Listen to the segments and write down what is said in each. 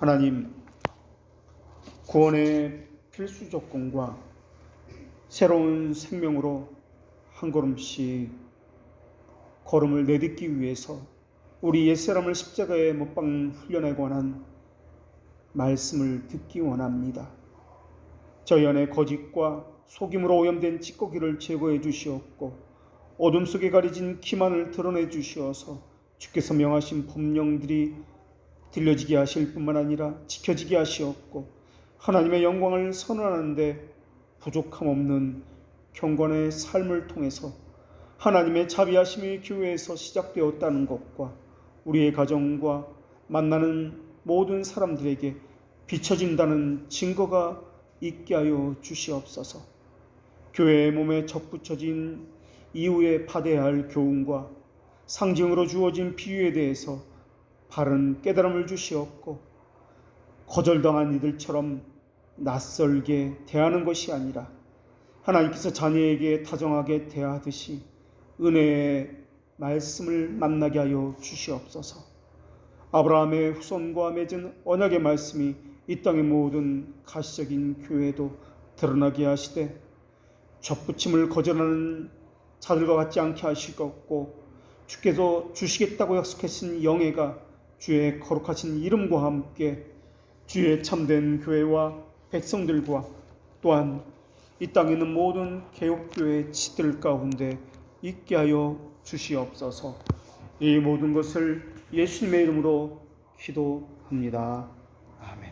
하나님, 구원의 필수 조건과 새로운 생명으로 한 걸음씩 걸음을 내딛기 위해서 우리 옛사람을 십자가에 못박 훈련에 관한 말씀을 듣기 원합니다. 저희 안에 거짓과 속임으로 오염된 찌꺼기를 제거해 주시옵고 어둠 속에 가려진 기만을 드러내 주시어서 주께서 명하신 법령들이 들려지게 하실 뿐만 아니라 지켜지게 하시옵고 하나님의 영광을 선언하는데 부족함 없는 경건의 삶을 통해서 하나님의 자비하심이 교회에서 시작되었다는 것과 우리의 가정과 만나는 모든 사람들에게 비춰진다는 증거가 있게 하여 주시옵소서. 교회의 몸에 접붙여진 이후에 받아야 할 교훈과 상징으로 주어진 비유에 대해서 바른 깨달음을 주시옵고 거절당한 이들처럼 낯설게 대하는 것이 아니라 하나님께서 자녀에게 다정하게 대하듯이 은혜의 말씀을 만나게 하여 주시옵소서. 아브라함의 후손과 맺은 언약의 말씀이 이 땅의 모든 가시적인 교회에도 드러나게 하시되 접붙임을 거절하는 자들과 같지 않게 하시옵고 주께서 주시겠다고 약속하신 영예가 주의 거룩하신 이름과 함께 주의 참된 교회와 백성들과 또한 이 땅에 있는 모든 개혁교회의 지들 가운데 있게 하여 주시옵소서. 이 모든 것을 예수님의 이름으로 기도합니다. 아멘.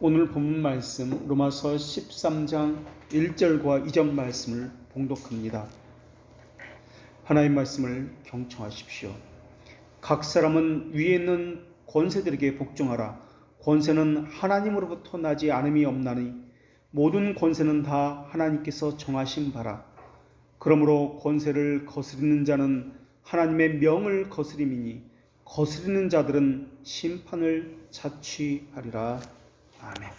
오늘 본문 말씀 로마서 13장 1절과 2절 말씀을 봉독합니다. 하나님 말씀을 경청하십시오. 각 사람은 위에 있는 권세들에게 복종하라. 권세는 하나님으로부터 나지 않음이 없나니 모든 권세는 다 하나님께서 정하신 바라. 그러므로 권세를 거스리는 자는 하나님의 명을 거스림이니 거스리는 자들은 심판을 자취하리라. 아멘.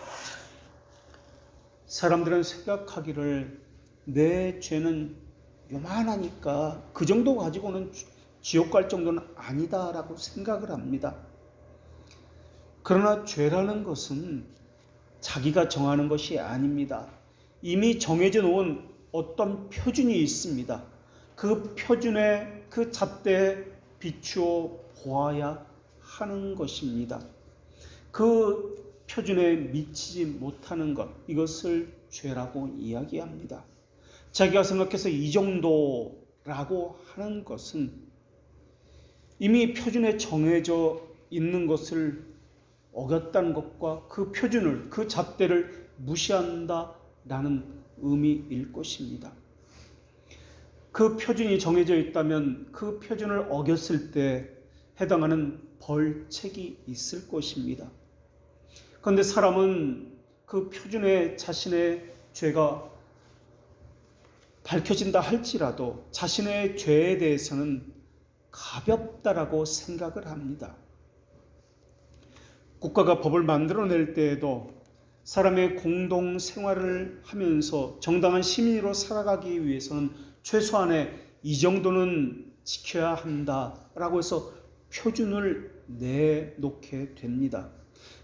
사람들은 생각하기를 내 죄는 요만하니까 그 정도 가지고는 지옥 갈 정도는 아니다라고 생각을 합니다. 그러나 죄라는 것은 자기가 정하는 것이 아닙니다. 이미 정해져 놓은 어떤 표준이 있습니다. 그 표준에 그 잣대에 비추어 보아야 하는 것입니다. 그 표준에 미치지 못하는 것, 이것을 죄라고 이야기합니다. 자기가 생각해서 이 정도라고 하는 것은 이미 표준에 정해져 있는 것을 어겼다는 것과 그 표준을, 그 잣대를 무시한다라는 의미일 것입니다. 그 표준이 정해져 있다면 그 표준을 어겼을 때 해당하는 벌책이 있을 것입니다. 그런데 사람은 그 표준에 자신의 죄가 밝혀진다 할지라도 자신의 죄에 대해서는 가볍다라고 생각을 합니다. 국가가 법을 만들어낼 때에도 사람의 공동 생활을 하면서 정당한 시민으로 살아가기 위해서는 최소한의 이 정도는 지켜야 한다라고 해서 표준을 내놓게 됩니다.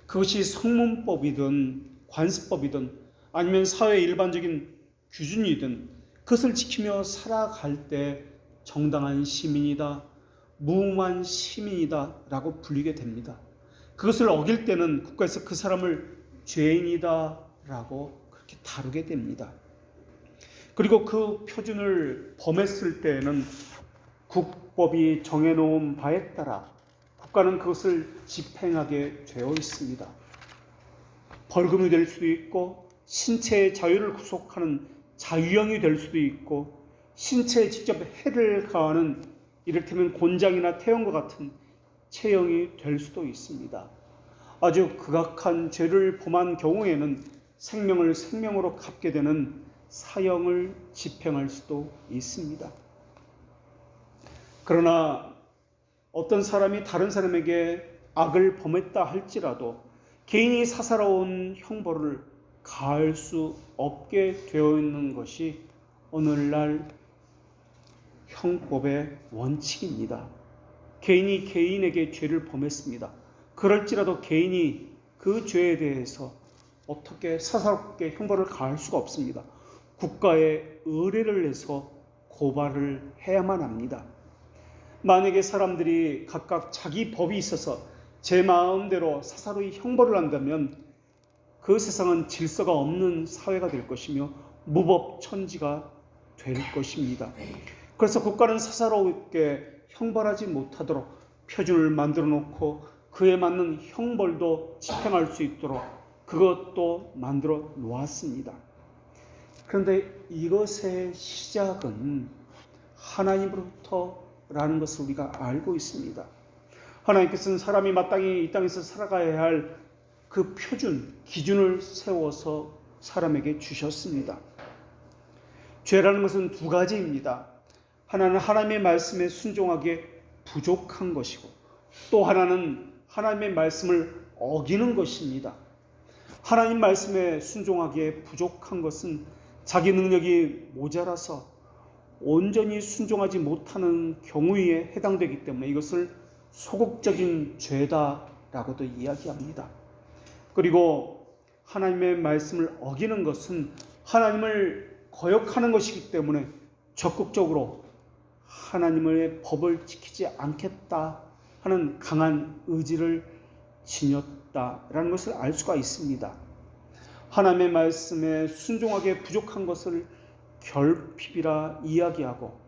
그것이 성문법이든 관습법이든 아니면 사회의 일반적인 규준이든 그것을 지키며 살아갈 때 정당한 시민이다, 무응한 시민이다 라고 불리게 됩니다. 그것을 어길 때는 국가에서 그 사람을 죄인이다 라고 그렇게 다루게 됩니다. 그리고 그 표준을 범했을 때에는 국법이 정해놓은 바에 따라 국가는 그것을 집행하게 되어 있습니다. 벌금이 될 수도 있고 신체의 자유를 구속하는 자유형이 될 수도 있고 신체에 직접 해를 가하는 이를테면 곤장이나 태형과 같은 체형이 될 수도 있습니다. 아주 극악한 죄를 범한 경우에는 생명을 생명으로 갚게 되는 사형을 집행할 수도 있습니다. 그러나 어떤 사람이 다른 사람에게 악을 범했다 할지라도 개인이 사사로운 형벌을 가할 수 없게 되어 있는 것이 오늘날 형법의 원칙입니다. 개인이 개인에게 죄를 범했습니다. 그럴지라도 개인이 그 죄에 대해서 어떻게 사사롭게 형벌을 가할 수가 없습니다. 국가에 의뢰를 내서 고발을 해야만 합니다. 만약에 사람들이 각각 자기 법이 있어서 제 마음대로 사사로이 형벌을 한다면 그 세상은 질서가 없는 사회가 될 것이며 무법천지가 될 것입니다. 그래서 국가는 사사롭게 형벌하지 못하도록 표준을 만들어 놓고 그에 맞는 형벌도 집행할 수 있도록 그것도 만들어 놓았습니다. 그런데 이것의 시작은 하나님으로부터라는 것을 우리가 알고 있습니다. 하나님께서는 사람이 마땅히 이 땅에서 살아가야 할 그 표준, 기준을 세워서 사람에게 주셨습니다. 죄라는 것은 두 가지입니다. 하나는 하나님의 말씀에 순종하기에 부족한 것이고 또 하나는 하나님의 말씀을 어기는 것입니다. 하나님 말씀에 순종하기에 부족한 것은 자기 능력이 모자라서 온전히 순종하지 못하는 경우에 해당되기 때문에 이것을 소극적인 죄다라고도 이야기합니다. 그리고 하나님의 말씀을 어기는 것은 하나님을 거역하는 것이기 때문에 적극적으로 하나님의 법을 지키지 않겠다 하는 강한 의지를 지녔다라는 것을 알 수가 있습니다. 하나님의 말씀에 순종하기에 부족한 것을 결핍이라 이야기하고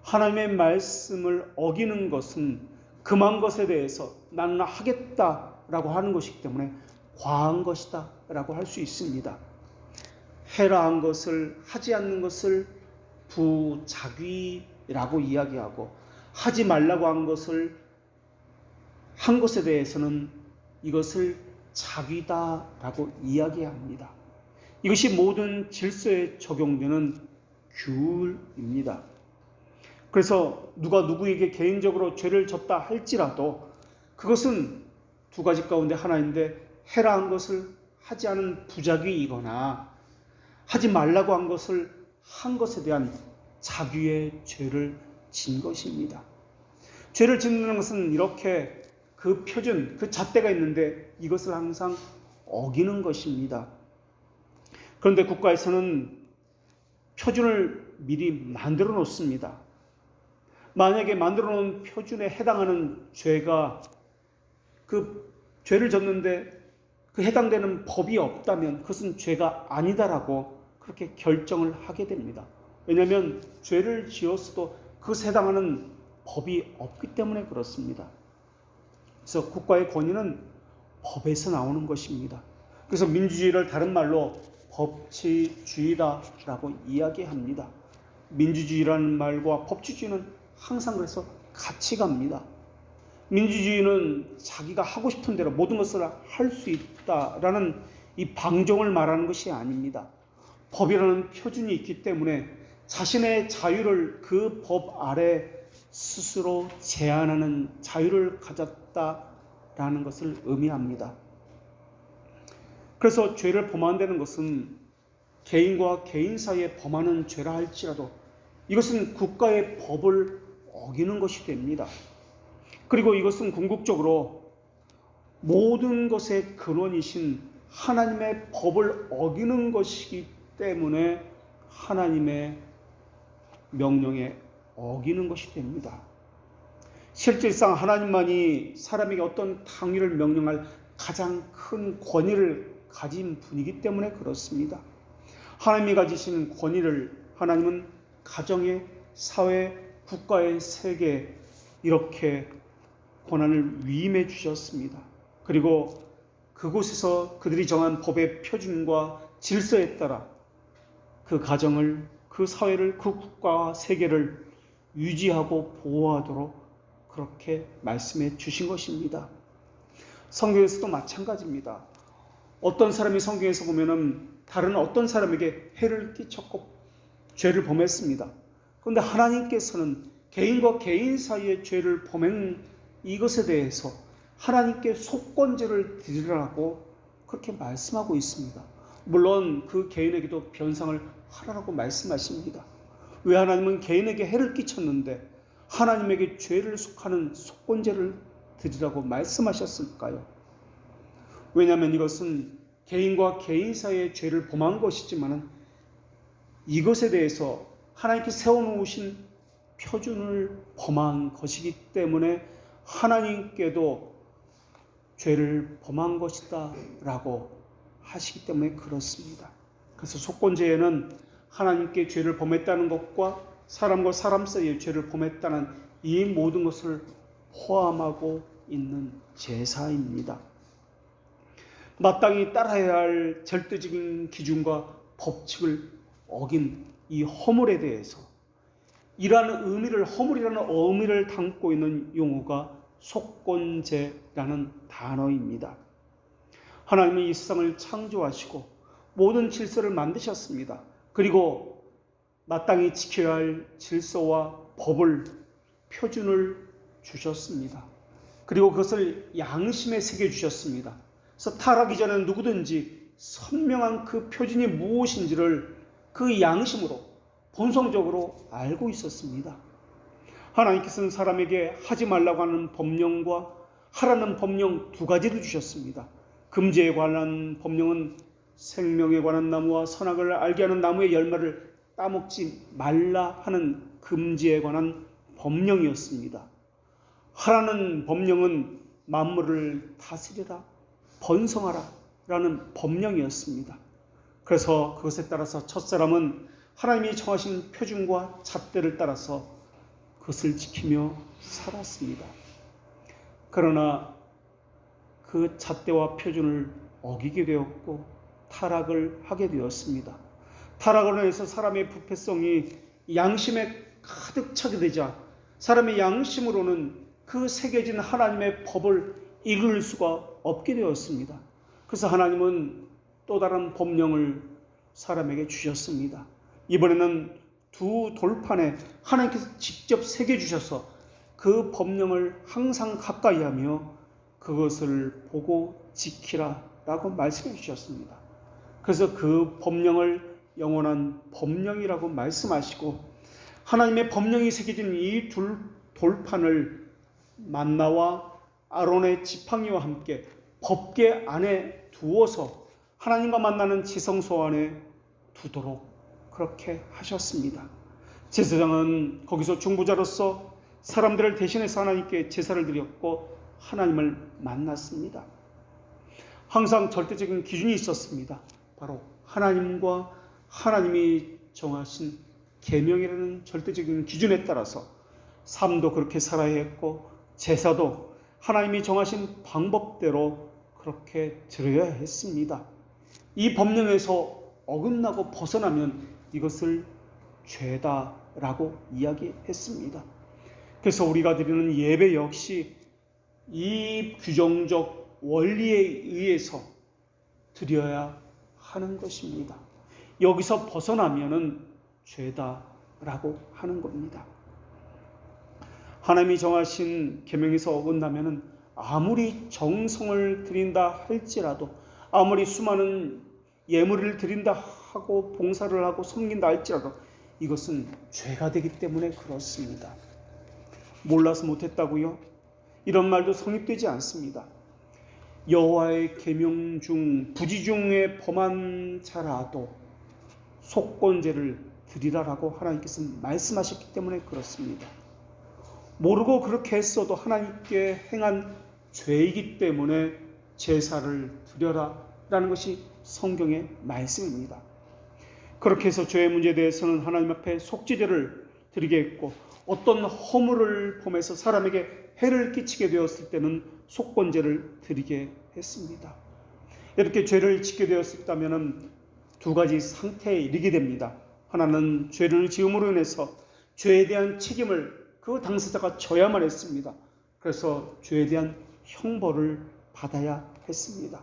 하나님의 말씀을 어기는 것은 금한 것에 대해서 나는 하겠다라고 하는 것이기 때문에 과한 것이다 라고 할 수 있습니다. 해라한 것을 하지 않는 것을 부작위라고 이야기하고 하지 말라고 한 것을 한 것에 대해서는 이것을 작위다라고 이야기합니다. 이것이 모든 질서에 적용되는 규율입니다. 그래서 누가 누구에게 개인적으로 죄를 졌다 할지라도 그것은 두 가지 가운데 하나인데 해라 한 것을 하지 않은 부작위이거나 하지 말라고 한 것을 한 것에 대한 자귀의 죄를 진 것입니다. 죄를 짓는 것은 이렇게 그 표준, 그 잣대가 있는데 이것을 항상 어기는 것입니다. 그런데 국가에서는 표준을 미리 만들어 놓습니다. 만약에 만들어 놓은 표준에 해당하는 죄가 그 죄를 졌는데 그 해당되는 법이 없다면 그것은 죄가 아니다라고 그렇게 결정을 하게 됩니다. 왜냐하면 죄를 지었어도 그것에 해당하는 법이 없기 때문에 그렇습니다. 그래서 국가의 권위는 법에서 나오는 것입니다. 그래서 민주주의를 다른 말로 법치주의다라고 이야기합니다. 민주주의라는 말과 법치주의는 항상 그래서 같이 갑니다. 민주주의는 자기가 하고 싶은 대로 모든 것을 할 수 있다라는 이 방종을 말하는 것이 아닙니다. 법이라는 표준이 있기 때문에 자신의 자유를 그 법 아래 스스로 제한하는 자유를 가졌다라는 것을 의미합니다. 그래서 죄를 범한다는 것은 개인과 개인 사이에 범하는 죄라 할지라도 이것은 국가의 법을 어기는 것이 됩니다. 그리고 이것은 궁극적으로 모든 것의 근원이신 하나님의 법을 어기는 것이기 때문에 하나님의 명령에 어기는 것이 됩니다. 실질상 하나님만이 사람에게 어떤 당위를 명령할 가장 큰 권위를 가진 분이기 때문에 그렇습니다. 하나님이 가지신 권위를 하나님은 가정에, 사회, 국가의 세계에 이렇게 권한을 위임해 주셨습니다. 그리고 그곳에서 그들이 정한 법의 표준과 질서에 따라 그 가정을, 그 사회를, 그 국가와 세계를 유지하고 보호하도록 그렇게 말씀해 주신 것입니다. 성경에서도 마찬가지입니다. 어떤 사람이 성경에서 보면은 다른 어떤 사람에게 해를 끼쳤고 죄를 범했습니다. 그런데 하나님께서는 개인과 개인 사이의 죄를 범한 이것에 대해서 하나님께 속건제를 드리라고 그렇게 말씀하고 있습니다. 물론 그 개인에게도 변상을 하라고 말씀하십니다. 왜 하나님은 개인에게 해를 끼쳤는데 하나님에게 죄를 속하는 속건제를 드리라고 말씀하셨을까요? 왜냐하면 이것은 개인과 개인 사이의 죄를 범한 것이지만 이것에 대해서 하나님께 세워놓으신 표준을 범한 것이기 때문에 하나님께도 죄를 범한 것이다 라고 하시기 때문에 그렇습니다. 그래서 속건제에는 하나님께 죄를 범했다는 것과 사람과 사람 사이에 죄를 범했다는 이 모든 것을 포함하고 있는 제사입니다. 마땅히 따라야 할 절대적인 기준과 법칙을 어긴 이 허물에 대해서 허물이라는 의미를 담고 있는 용어가 속건제라는 단어입니다. 하나님은 이 세상을 창조하시고 모든 질서를 만드셨습니다. 그리고 마땅히 지켜야 할 질서와 법을, 표준을 주셨습니다. 그리고 그것을 양심에 새겨주셨습니다. 그래서 타락하기 전에 누구든지 선명한 그 표준이 무엇인지를 그 양심으로 본성적으로 알고 있었습니다. 하나님께서는 사람에게 하지 말라고 하는 법령과 하라는 법령 두 가지를 주셨습니다. 금지에 관한 법령은 생명에 관한 나무와 선악을 알게 하는 나무의 열매를 따먹지 말라 하는 금지에 관한 법령이었습니다. 하라는 법령은 만물을 다스리라, 번성하라 라는 법령이었습니다. 그래서 그것에 따라서 첫사람은 하나님이 정하신 표준과 잣대를 따라서 그것을 지키며 살았습니다. 그러나 그 잣대와 표준을 어기게 되었고 타락을 하게 되었습니다. 타락으로 인해서 사람의 부패성이 양심에 가득 차게 되자 사람의 양심으로는 그 새겨진 하나님의 법을 이룰 수가 없게 되었습니다. 그래서 하나님은 또 다른 법령을 사람에게 주셨습니다. 이번에는 두 돌판에 하나님께서 직접 새겨주셔서 그 법령을 항상 가까이 하며 그것을 보고 지키라 라고 말씀해 주셨습니다. 그래서 그 법령을 영원한 법령이라고 말씀하시고 하나님의 법령이 새겨진 이 돌판을 만나와 아론의 지팡이와 함께 법궤 안에 두어서 하나님과 만나는 지성소 안에 두도록 그렇게 하셨습니다. 제사장은 거기서 중보자로서 사람들을 대신해서 하나님께 제사를 드렸고 하나님을 만났습니다. 항상 절대적인 기준이 있었습니다. 바로 하나님과 하나님이 정하신 계명이라는 절대적인 기준에 따라서 삶도 그렇게 살아야 했고 제사도 하나님이 정하신 방법대로 그렇게 드려야 했습니다. 이 법령에서 어긋나고 벗어나면 이것을 죄다라고 이야기했습니다. 그래서 우리가 드리는 예배 역시 이 규정적 원리에 의해서 드려야 하는 것입니다. 여기서 벗어나면은 죄다라고 하는 겁니다. 하나님이 정하신 계명에서 어긋나면은 아무리 정성을 드린다 할지라도 아무리 수많은 예물을 드린다 하고 봉사를 하고 섬긴다 할지라도 이것은 죄가 되기 때문에 그렇습니다. 몰라서 못했다고요? 이런 말도 성립되지 않습니다. 여호와의 계명 중 부지 중에 범한 자라도 속건제를 드리라라고 하나님께서 말씀하셨기 때문에 그렇습니다. 모르고 그렇게 했어도 하나님께 행한 죄이기 때문에 제사를 드려라라는 것이 성경의 말씀입니다. 그렇게 해서 죄의 문제에 대해서는 하나님 앞에 속죄제를 드리게 했고 어떤 허물을 범해서 사람에게 해를 끼치게 되었을 때는 속건제를 드리게 했습니다. 이렇게 죄를 짓게 되었다면 두 가지 상태에 이르게 됩니다. 하나는 죄를 지음으로 인해서 죄에 대한 책임을 그 당사자가 져야만 했습니다. 그래서 죄에 대한 형벌을 받아야 했습니다.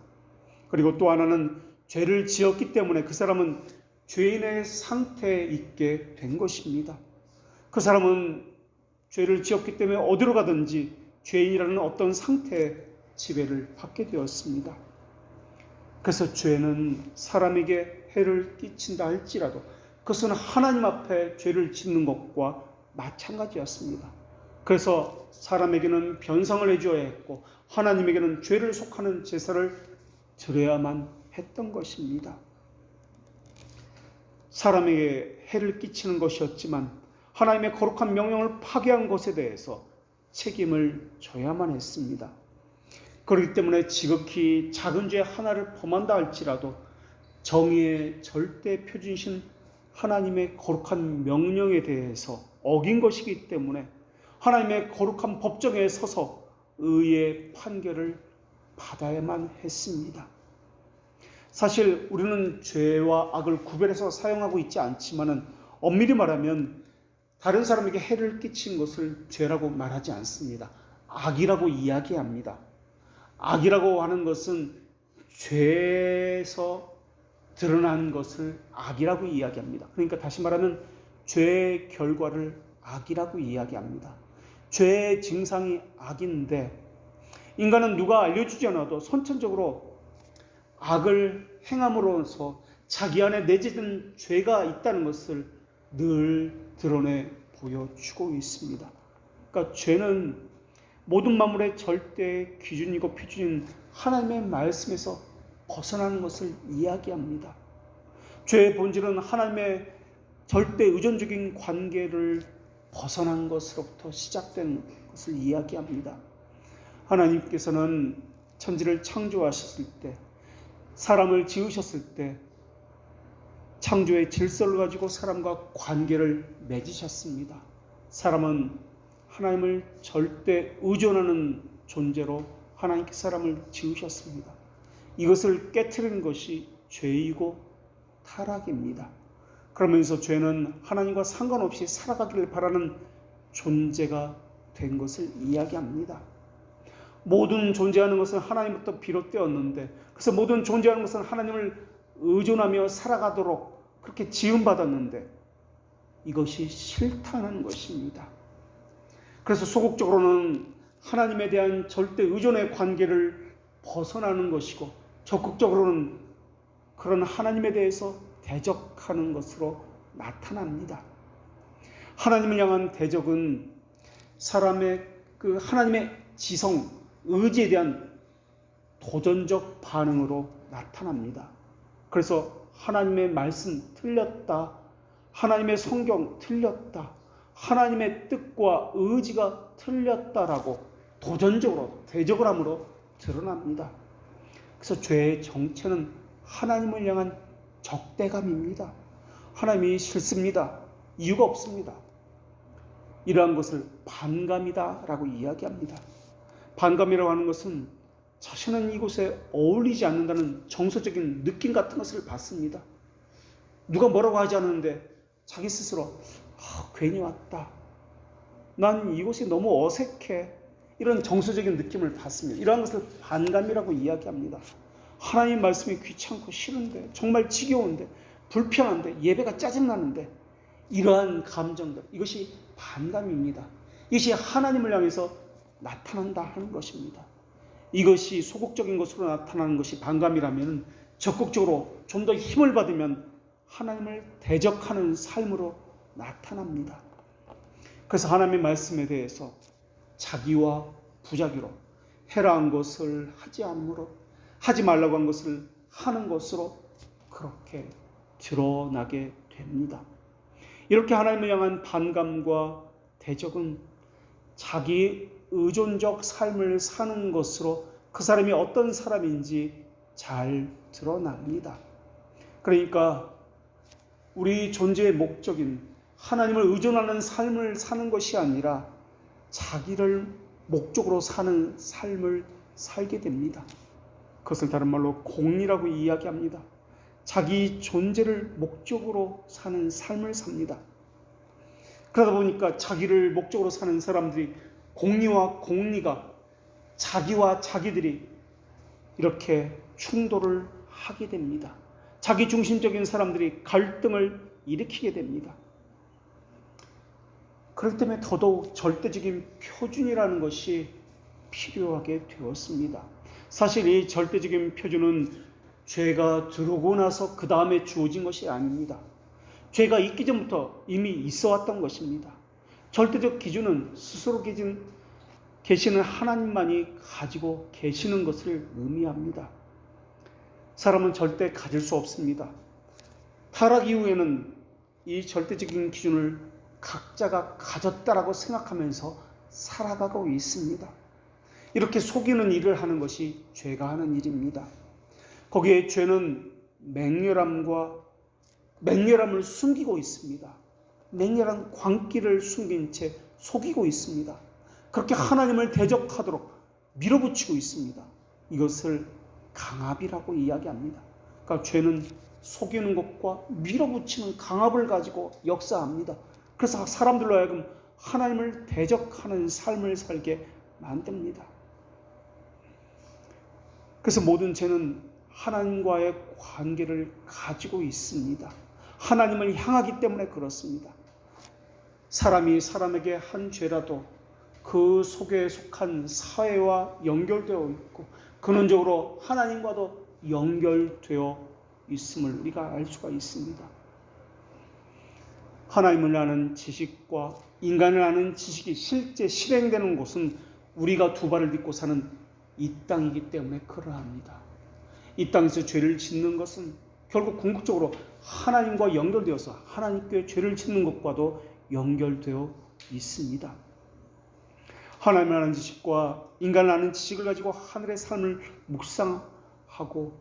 그리고 또 하나는 죄를 지었기 때문에 그 사람은 죄인의 상태에 있게 된 것입니다. 그 사람은 죄를 지었기 때문에 어디로 가든지 죄인이라는 어떤 상태의 지배를 받게 되었습니다. 그래서 죄는 사람에게 해를 끼친다 할지라도 그것은 하나님 앞에 죄를 짓는 것과 마찬가지였습니다. 그래서 사람에게는 변상을 해주어야 했고 하나님에게는 죄를 속하는 제사를 드려야만 했던 것입니다. 사람에게 해를 끼치는 것이었지만 하나님의 거룩한 명령을 파괴한 것에 대해서 책임을 져야만 했습니다. 그렇기 때문에 지극히 작은 죄 하나를 범한다 할지라도 정의의 절대 표준이신 하나님의 거룩한 명령에 대해서 어긴 것이기 때문에 하나님의 거룩한 법정에 서서 의의 판결을 받아야만 했습니다. 사실 우리는 죄와 악을 구별해서 사용하고 있지 않지만은 엄밀히 말하면 다른 사람에게 해를 끼친 것을 죄라고 말하지 않습니다. 악이라고 이야기합니다. 악이라고 하는 것은 죄에서 드러난 것을 악이라고 이야기합니다. 그러니까 다시 말하면 죄의 결과를 악이라고 이야기합니다. 죄의 증상이 악인데 인간은 누가 알려주지 않아도 선천적으로 악을 행함으로써 자기 안에 내재된 죄가 있다는 것을 늘 드러내 보여주고 있습니다. 그러니까 죄는 모든 만물의 절대 기준이고 표준인 하나님의 말씀에서 벗어나는 것을 이야기합니다. 죄의 본질은 하나님의 절대 의존적인 관계를 벗어난 것으로부터 시작된 것을 이야기합니다. 하나님께서는 천지를 창조하셨을 때, 사람을 지으셨을 때 창조의 질서를 가지고 사람과 관계를 맺으셨습니다. 사람은 하나님을 절대 의존하는 존재로 하나님께 사람을 지으셨습니다. 이것을 깨트리는 것이 죄이고 타락입니다. 그러면서 죄는 하나님과 상관없이 살아가기를 바라는 존재가 된 것을 이야기합니다. 모든 존재하는 것은 하나님부터 비롯되었는데, 그래서 모든 존재하는 것은 하나님을 의존하며 살아가도록 그렇게 지음받았는데 이것이 싫다는 것입니다. 그래서 소극적으로는 하나님에 대한 절대 의존의 관계를 벗어나는 것이고, 적극적으로는 그런 하나님에 대해서 대적하는 것으로 나타납니다. 하나님을 향한 대적은 사람의 그 하나님의 지성, 의지에 대한 도전적 반응으로 나타납니다. 그래서 하나님의 말씀 틀렸다, 하나님의 성경 틀렸다, 하나님의 뜻과 의지가 틀렸다라고 도전적으로 대적을 함으로 드러납니다. 그래서 죄의 정체는 하나님을 향한 적대감입니다. 하나님이 싫습니다. 이유가 없습니다. 이러한 것을 반감이다라고 이야기합니다. 반감이라고 하는 것은 자신은 이곳에 어울리지 않는다는 정서적인 느낌 같은 것을 받습니다. 누가 뭐라고 하지 않았는데 자기 스스로 괜히 왔다, 난 이곳이 너무 어색해, 이런 정서적인 느낌을 받습니다. 이러한 것을 반감이라고 이야기합니다. 하나님 말씀이 귀찮고 싫은데, 정말 지겨운데, 불편한데, 예배가 짜증나는데, 이러한 감정들, 이것이 반감입니다. 이것이 하나님을 향해서 나타난다 하는 것입니다. 이것이 소극적인 것으로 나타나는 것이 반감이라면 적극적으로 좀 더 힘을 받으면 하나님을 대적하는 삶으로 나타납니다. 그래서 하나님의 말씀에 대해서 자기와 부자기로 해라 한 것을 하지 않으므로, 하지 말라고 한 것을 하는 것으로 그렇게 드러나게 됩니다. 이렇게 하나님을 향한 반감과 대적은 자기 의존적 삶을 사는 것으로 그 사람이 어떤 사람인지 잘 드러납니다. 그러니까 우리 존재의 목적인 하나님을 의존하는 삶을 사는 것이 아니라 자기를 목적으로 사는 삶을 살게 됩니다. 그것을 다른 말로 공리라고 이야기합니다. 자기 존재를 목적으로 사는 삶을 삽니다. 그러다 보니까 자기를 목적으로 사는 사람들이 공리와 공리가, 자기와 자기들이 이렇게 충돌을 하게 됩니다. 자기 중심적인 사람들이 갈등을 일으키게 됩니다. 그렇기 때문에 더더욱 절대적인 표준이라는 것이 필요하게 되었습니다. 사실 이 절대적인 표준은 죄가 들어오고 나서 그 다음에 주어진 것이 아닙니다. 죄가 있기 전부터 이미 있어 왔던 것입니다. 절대적 기준은 스스로 계시는 하나님만이 가지고 계시는 것을 의미합니다. 사람은 절대 가질 수 없습니다. 타락 이후에는 이 절대적인 기준을 각자가 가졌다라고 생각하면서 살아가고 있습니다. 이렇게 속이는 일을 하는 것이 죄가 하는 일입니다. 거기에 죄는 맹렬함을 숨기고 있습니다. 맹렬한 광기를 숨긴 채 속이고 있습니다. 그렇게 하나님을 대적하도록 밀어붙이고 있습니다. 이것을 강압이라고 이야기합니다. 그러니까 죄는 속이는 것과 밀어붙이는 강압을 가지고 역사합니다. 그래서 사람들로 하여금 하나님을 대적하는 삶을 살게 만듭니다. 그래서 모든 죄는 하나님과의 관계를 가지고 있습니다. 하나님을 향하기 때문에 그렇습니다. 사람이 사람에게 한 죄라도 그 속에 속한 사회와 연결되어 있고 근원적으로 하나님과도 연결되어 있음을 우리가 알 수가 있습니다. 하나님을 아는 지식과 인간을 아는 지식이 실제 실행되는 곳은 우리가 두 발을 딛고 사는 이 땅이기 때문에 그러합니다. 이 땅에서 죄를 짓는 것은 결국 궁극적으로 하나님과 연결되어서 하나님께 죄를 짓는 것과도 연결되어 있습니다. 하나님을 아는 지식과 인간을 아는 지식을 가지고 하늘의 삶을 묵상하고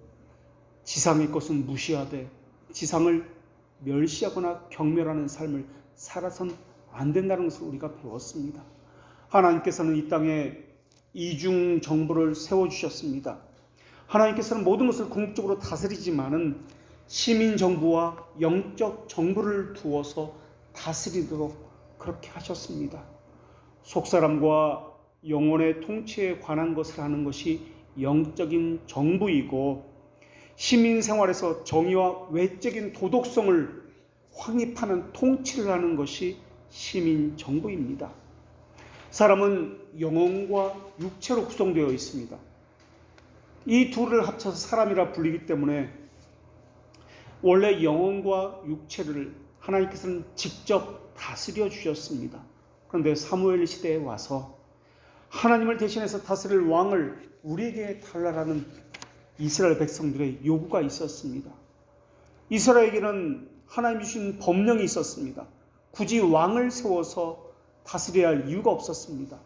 지상의 것은 무시하되 지상을 멸시하거나 경멸하는 삶을 살아선 안 된다는 것을 우리가 배웠습니다. 하나님께서는 이 땅에 이중 정부를 세워주셨습니다. 하나님께서는 모든 것을 궁극적으로 다스리지만은 시민 정부와 영적 정부를 두어서 다스리도록 그렇게 하셨습니다. 속사람과 영혼의 통치에 관한 것을 하는 것이 영적인 정부이고 시민 생활에서 정의와 외적인 도덕성을 확립하는 통치를 하는 것이 시민 정부입니다. 사람은 영혼과 육체로 구성되어 있습니다. 이 둘을 합쳐서 사람이라 불리기 때문에 원래 영혼과 육체를 하나님께서는 직접 다스려 주셨습니다. 그런데 사무엘 시대에 와서 하나님을 대신해서 다스릴 왕을 우리에게 달라라는 이스라엘 백성들의 요구가 있었습니다. 이스라엘에게는 하나님 주신 법령이 있었습니다. 굳이 왕을 세워서 다스려야 할 이유가 없었습니다.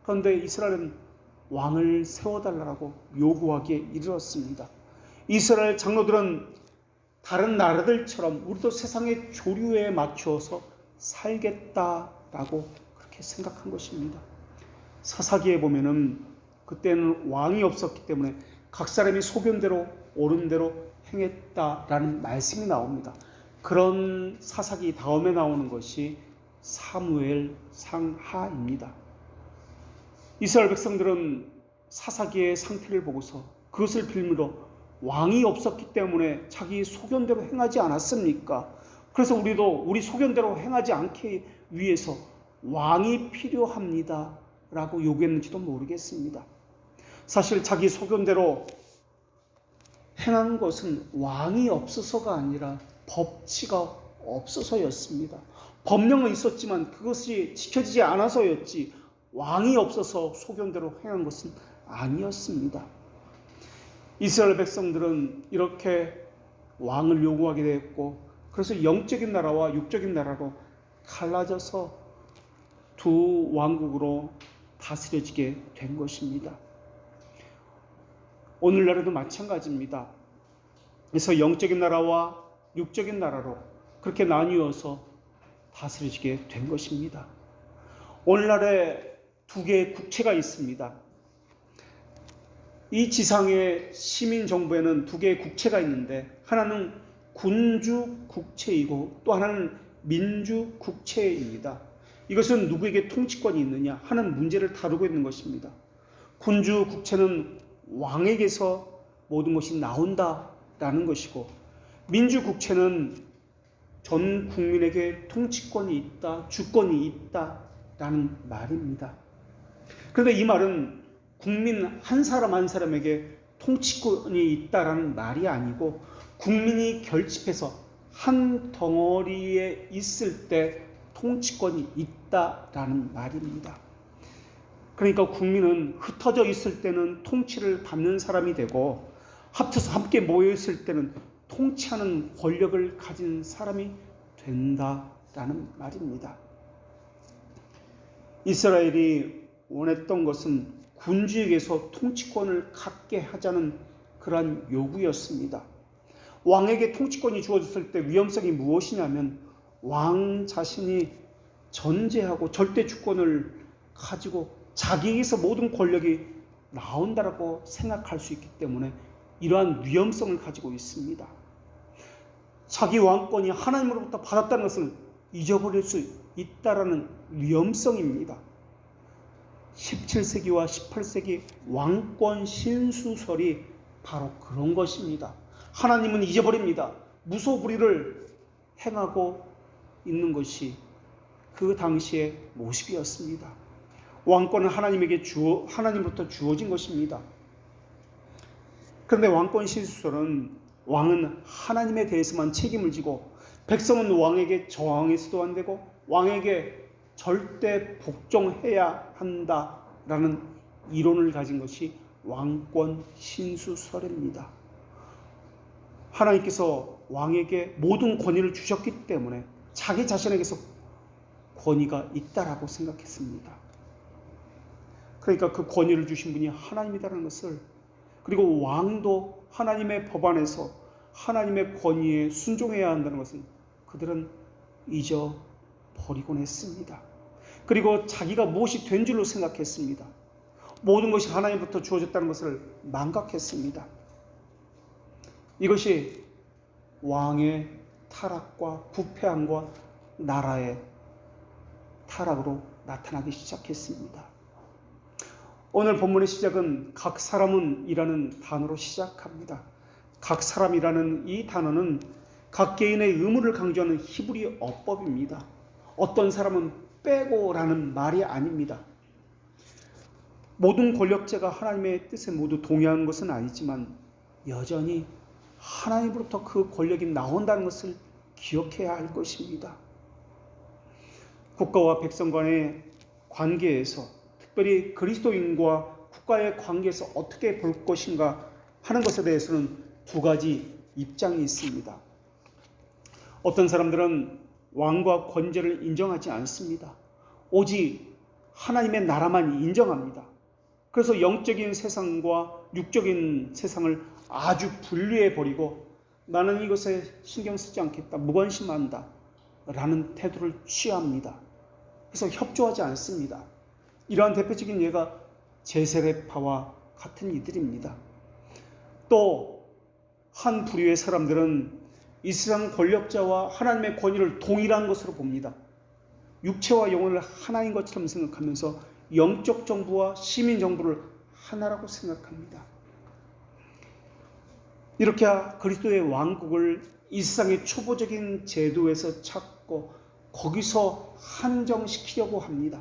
그런데 이스라엘은 왕을 세워달라고 요구하기에 이르렀습니다. 이스라엘 장로들은 다른 나라들처럼 우리도 세상의 조류에 맞추어서 살겠다라고 그렇게 생각한 것입니다. 사사기에 보면은 그때는 왕이 없었기 때문에 각 사람이 소견대로 옳은 대로 행했다라는 말씀이 나옵니다. 그런 사사기 다음에 나오는 것이 사무엘 상하입니다. 이스라엘 백성들은 사사기의 상태를 보고서 그것을 빌미로 왕이 없었기 때문에 자기 소견대로 행하지 않았습니까? 그래서 우리도 우리 소견대로 행하지 않기 위해서 왕이 필요합니다 라고 요구했는지도 모르겠습니다. 사실 자기 소견대로 행한 것은 왕이 없어서가 아니라 법치가 없어서였습니다. 법령은 있었지만 그것이 지켜지지 않아서였지 왕이 없어서 소견대로 행한 것은 아니었습니다. 이스라엘 백성들은 이렇게 왕을 요구하게 되었고 그래서 영적인 나라와 육적인 나라로 갈라져서 두 왕국으로 다스려지게 된 것입니다. 오늘날에도 마찬가지입니다. 그래서 영적인 나라와 육적인 나라로 그렇게 나뉘어서 다스려지게 된 것입니다. 오늘날에 두 개의 국체가 있습니다. 이 지상의 시민 정부에는 두 개의 국체가 있는데 하나는 군주 국체이고 또 하나는 민주 국체입니다. 이것은 누구에게 통치권이 있느냐 하는 문제를 다루고 있는 것입니다. 군주 국체는 왕에게서 모든 것이 나온다라는 것이고 민주 국체는 전 국민에게 통치권이 있다, 주권이 있다라는 말입니다. 그런데 이 말은 국민 한 사람 한 사람에게 통치권이 있다라는 말이 아니고 국민이 결집해서 한 덩어리에 있을 때 통치권이 있다라는 말입니다. 그러니까 국민은 흩어져 있을 때는 통치를 받는 사람이 되고 합쳐서 함께 모여 있을 때는 통치하는 권력을 가진 사람이 된다라는 말입니다. 이스라엘이 원했던 것은 군주에게서 통치권을 갖게 하자는 그러한 요구였습니다. 왕에게 통치권이 주어졌을 때 위험성이 무엇이냐면 왕 자신이 전제하고 절대 주권을 가지고 자기에게서 모든 권력이 나온다라고 생각할 수 있기 때문에 이러한 위험성을 가지고 있습니다. 자기 왕권이 하나님으로부터 받았다는 것을 잊어버릴 수 있다라는 위험성입니다. 17세기와 18세기 왕권 신수설이 바로 그런 것입니다. 하나님은 잊어버립니다. 무소불위를 행하고 있는 것이 그 당시의 모습이었습니다. 왕권은 하나님으로부터 주어진 것입니다. 그런데 왕권 신수설은 왕은 하나님에 대해서만 책임을 지고 백성은 왕에게 저항해서도 안 되고 왕에게 절대 복종해야 한다라는 이론을 가진 것이 왕권 신수설입니다. 하나님께서 왕에게 모든 권위를 주셨기 때문에 자기 자신에게서 권위가 있다라고 생각했습니다. 그러니까 그 권위를 주신 분이 하나님이라는 것을, 그리고 왕도 하나님의 법안에서 하나님의 권위에 순종해야 한다는 것을 그들은 잊어버리곤 했습니다. 그리고 자기가 무엇이 된 줄로 생각했습니다. 모든 것이 하나님부터 주어졌다는 것을 망각했습니다. 이것이 왕의 타락과 부패함과 나라의 타락으로 나타나기 시작했습니다. 오늘 본문의 시작은 각 사람은 이라는 단어로 시작합니다. 각 사람이라는 이 단어는 각 개인의 의무를 강조하는 히브리 어법입니다. 어떤 사람은 빼고라는 말이 아닙니다. 모든 권력자가 하나님의 뜻에 모두 동의하는 것은 아니지만 여전히 하나님으로부터 그 권력이 나온다는 것을 기억해야 할 것입니다. 국가와 백성 간의 관계에서, 특별히 그리스도인과 국가의 관계에서 어떻게 볼 것인가 하는 것에 대해서는 두 가지 입장이 있습니다. 어떤 사람들은 왕과 권제를 인정하지 않습니다. 오직 하나님의 나라만 인정합니다. 그래서 영적인 세상과 육적인 세상을 아주 분리해버리고 나는 이것에 신경 쓰지 않겠다, 무관심한다 라는 태도를 취합니다. 그래서 협조하지 않습니다. 이러한 대표적인 예가 제세례파와 같은 이들입니다. 또 한 부류의 사람들은 이 세상 권력자와 하나님의 권위를 동일한 것으로 봅니다. 육체와 영혼을 하나인 것처럼 생각하면서 영적 정부와 시민 정부를 하나라고 생각합니다. 이렇게 그리스도의 왕국을 이 세상의 초보적인 제도에서 찾고 거기서 한정시키려고 합니다.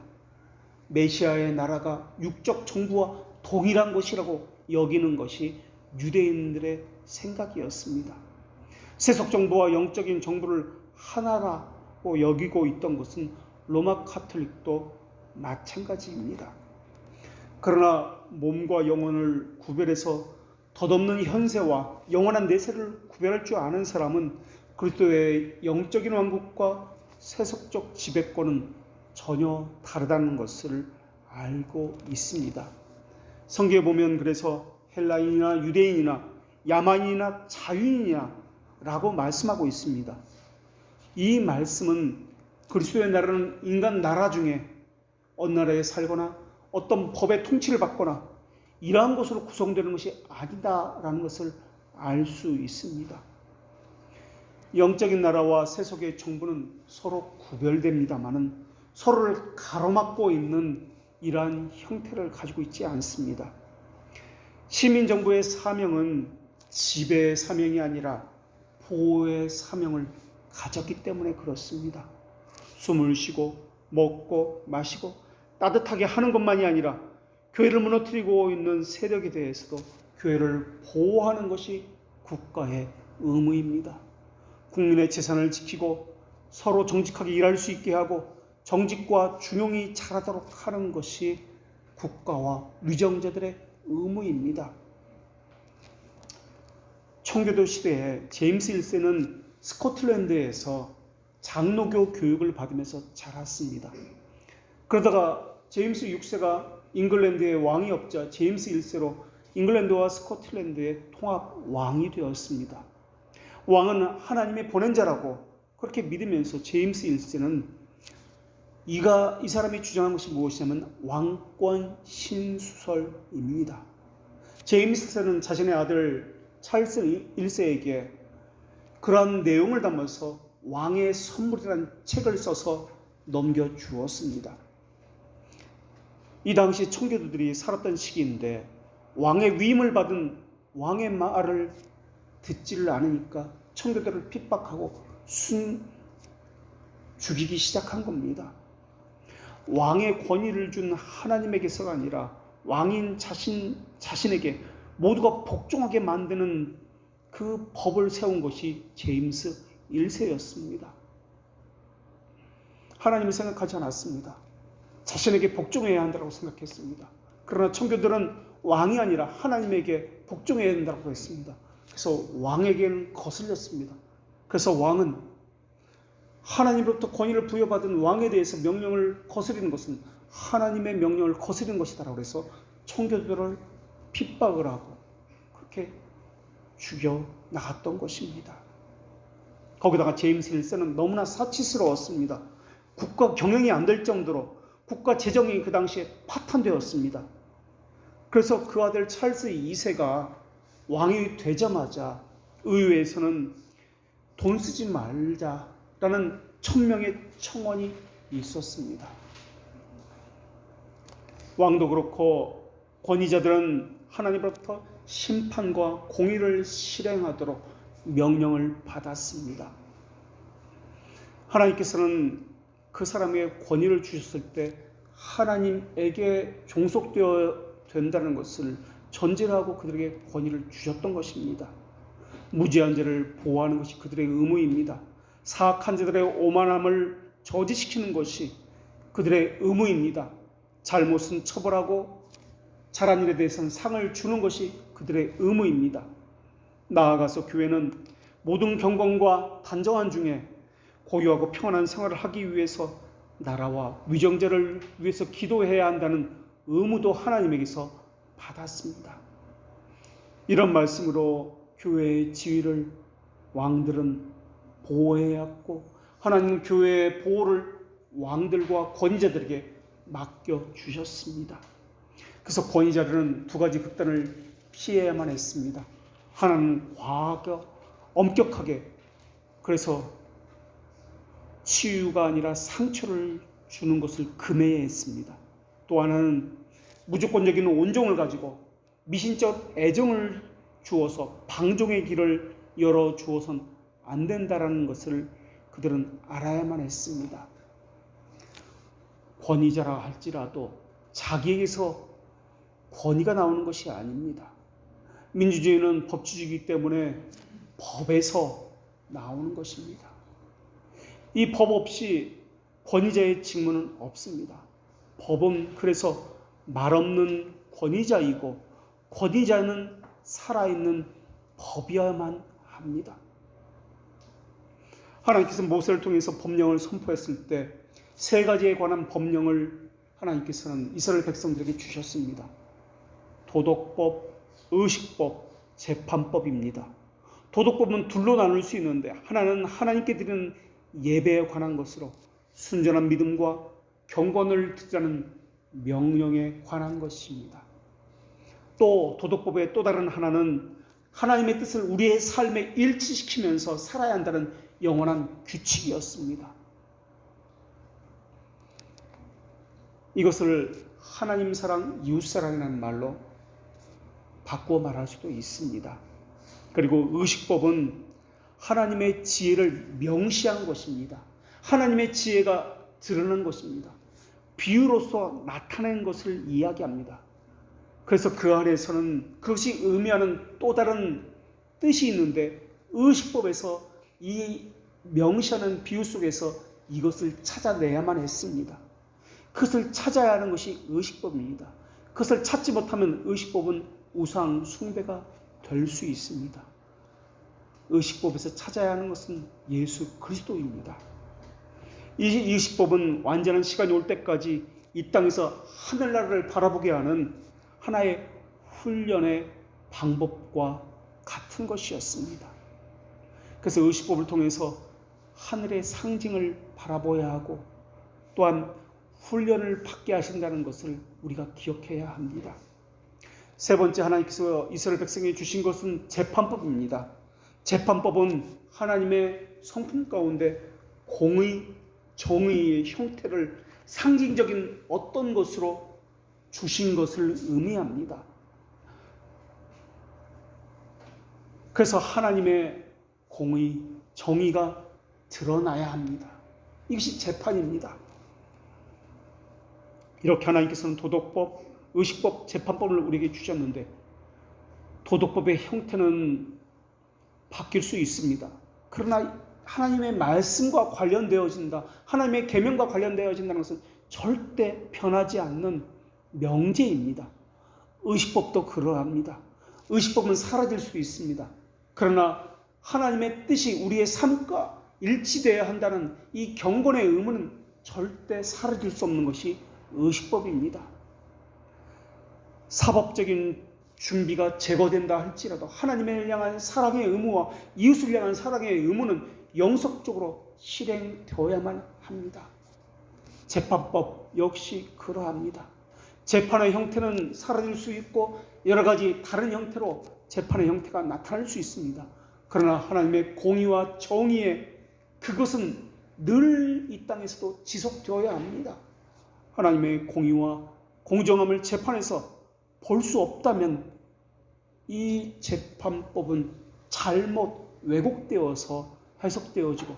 메시아의 나라가 육적 정부와 동일한 것이라고 여기는 것이 유대인들의 생각이었습니다. 세속 정부와 영적인 정부를 하나라고 여기고 있던 것은 로마 카톨릭도 마찬가지입니다. 그러나 몸과 영혼을 구별해서 덧없는 현세와 영원한 내세를 구별할 줄 아는 사람은 그리스도의 영적인 왕국과 세속적 지배권은 전혀 다르다는 것을 알고 있습니다. 성경에 보면 그래서 헬라인이나 유대인이나 야만인이나 자유인이나 라고 말씀하고 있습니다. 이 말씀은 그리스도의 나라는 인간 나라 중에 어느 나라에 살거나 어떤 법의 통치를 받거나 이러한 것으로 구성되는 것이 아니다라는 것을 알 수 있습니다. 영적인 나라와 세속의 정부는 서로 구별됩니다마는 서로를 가로막고 있는 이러한 형태를 가지고 있지 않습니다. 시민정부의 사명은 지배의 사명이 아니라 보호의 사명을 가졌기 때문에 그렇습니다. 숨을 쉬고 먹고 마시고 따뜻하게 하는 것만이 아니라 교회를 무너뜨리고 있는 세력에 대해서도 교회를 보호하는 것이 국가의 의무입니다. 국민의 재산을 지키고 서로 정직하게 일할 수 있게 하고 정직과 중용이 자라도록 하는 것이 국가와 위정자들의 의무입니다. 청교도 시대에 제임스 1세는 스코틀랜드에서 장로교 교육을 받으면서 자랐습니다. 그러다가 제임스 6세가 잉글랜드의 왕이 없자 제임스 1세로 잉글랜드와 스코틀랜드의 통합 왕이 되었습니다. 왕은 하나님의 보낸 자라고 그렇게 믿으면서 제임스 1세는 이 사람이 주장한 것이 무엇이냐면 왕권 신수설입니다. 제임스 1세는 자신의 아들 찰스 1세에게 그러한 내용을 담아서 왕의 선물이라는 책을 써서 넘겨주었습니다. 이 당시 청교도들이 살았던 시기인데 왕의 위임을 받은 왕의 말을 듣지를 않으니까 청교도를 핍박하고 죽이기 시작한 겁니다. 왕의 권위를 준 하나님에게서가 아니라 왕인 자신에게 모두가 복종하게 만드는 그 법을 세운 것이 제임스 1세였습니다. 하나님을 생각하지 않았습니다. 자신에게 복종해야 한다고 생각했습니다. 그러나 청교들은 왕이 아니라 하나님에게 복종해야 한다고 했습니다. 그래서 왕에게는 거슬렸습니다. 그래서 왕은 하나님으로부터 권위를 부여받은 왕에 대해서 명령을 거스리는 것은 하나님의 명령을 거스리는 것이다라고 해서 청교도를 핍박을 하고 그렇게 죽여 나갔던 것입니다. 거기다가 제임스 1세는 너무나 사치스러웠습니다. 국가 경영이 안 될 정도로 국가 재정이 그 당시에 파탄되었습니다. 그래서 그 아들 찰스 2세가 왕이 되자마자 의회에서는 돈 쓰지 말자라는 천명의 청원이 있었습니다. 왕도 그렇고 권위자들은 하나님으로부터 심판과 공의를 실행하도록 명령을 받았습니다. 하나님께서는 그 사람에게 권위를 주셨을 때 하나님에게 종속되어 된다는 것을 전제로 하고 그들에게 권위를 주셨던 것입니다. 무지한 자를 보호하는 것이 그들의 의무입니다. 사악한 자들의 오만함을 저지시키는 것이 그들의 의무입니다. 잘못은 처벌하고 잘한 일에 대해서는 상을 주는 것이 그들의 의무입니다. 나아가서 교회는 모든 경건과 단정한 중에 고요하고 평안한 생활을 하기 위해서 나라와 위정자를 위해서 기도해야 한다는 의무도 하나님에게서 받았습니다. 이런 말씀으로 교회의 지위를 왕들은 보호해야 했고 하나님은 교회의 보호를 왕들과 권위자들에게 맡겨주셨습니다. 그래서 권위자들은 두 가지 극단을 피해야만 했습니다. 하나는 과하게 엄격하게 그래서 치유가 아니라 상처를 주는 것을 금해야 했습니다. 또 하나는 무조건적인 온종을 가지고 미신적 애정을 주어서 방종의 길을 열어주어선 안 된다라는 것을 그들은 알아야만 했습니다. 권위자라 할지라도 자기에게서 권위가 나오는 것이 아닙니다. 민주주의는 법치주의이기 때문에 법에서 나오는 것입니다. 이 법 없이 권위자의 직무는 없습니다. 법은 그래서 말없는 권위자이고 권위자는 살아있는 법이어야만 합니다. 하나님께서 모세를 통해서 법령을 선포했을 때 세 가지에 관한 법령을 하나님께서는 이스라엘 백성들에게 주셨습니다. 도덕법, 의식법, 재판법입니다. 도덕법은 둘로 나눌 수 있는데 하나는 하나님께 드리는 예배에 관한 것으로 순전한 믿음과 경건을 드리라는 명령에 관한 것입니다. 또 도덕법의 또 다른 하나는 하나님의 뜻을 우리의 삶에 일치시키면서 살아야 한다는 영원한 규칙이었습니다. 이것을 하나님 사랑, 이웃 사랑이라는 말로 바꾸어 말할 수도 있습니다. 그리고 의식법은 하나님의 지혜를 명시한 것입니다. 하나님의 지혜가 드러난 것입니다. 비유로서 나타낸 것을 이야기합니다. 그래서 그 안에서는 그것이 의미하는 또 다른 뜻이 있는데 의식법에서 이 명시하는 비유 속에서 이것을 찾아내야만 했습니다. 그것을 찾아야 하는 것이 의식법입니다. 그것을 찾지 못하면 의식법은 우상 숭배가 될 수 있습니다. 의식법에서 찾아야 하는 것은 예수 그리스도입니다. 이 의식법은 완전한 시간이 올 때까지 이 땅에서 하늘나라를 바라보게 하는 하나의 훈련의 방법과 같은 것이었습니다. 그래서 의식법을 통해서 하늘의 상징을 바라보아야 하고 또한 훈련을 받게 하신다는 것을 우리가 기억해야 합니다. 세 번째, 하나님께서 이스라엘 백성에게 주신 것은 재판법입니다. 재판법은 하나님의 성품 가운데 공의, 정의의 형태를 상징적인 어떤 것으로 주신 것을 의미합니다. 그래서 하나님의 공의, 정의가 드러나야 합니다. 이것이 재판입니다. 이렇게 하나님께서는 도덕법, 의식법, 재판법을 우리에게 주셨는데 도덕법의 형태는 바뀔 수 있습니다. 그러나 하나님의 말씀과 관련되어진다, 하나님의 계명과 관련되어진다는 것은 절대 변하지 않는 명제입니다. 의식법도 그러합니다. 의식법은 사라질 수 있습니다. 그러나 하나님의 뜻이 우리의 삶과 일치되어야 한다는 이 경건의 의무는 절대 사라질 수 없는 것이 의식법입니다. 사법적인 준비가 제거된다 할지라도 하나님을 향한 사랑의 의무와 이웃을 향한 사랑의 의무는 영속적으로 실행되어야만 합니다. 재판법 역시 그러합니다. 재판의 형태는 사라질 수 있고 여러 가지 다른 형태로 재판의 형태가 나타날 수 있습니다. 그러나 하나님의 공의와 정의의 그것은 늘 이 땅에서도 지속되어야 합니다. 하나님의 공의와 공정함을 재판에서 볼 수 없다면 이 재판법은 잘못 왜곡되어서 해석되어지고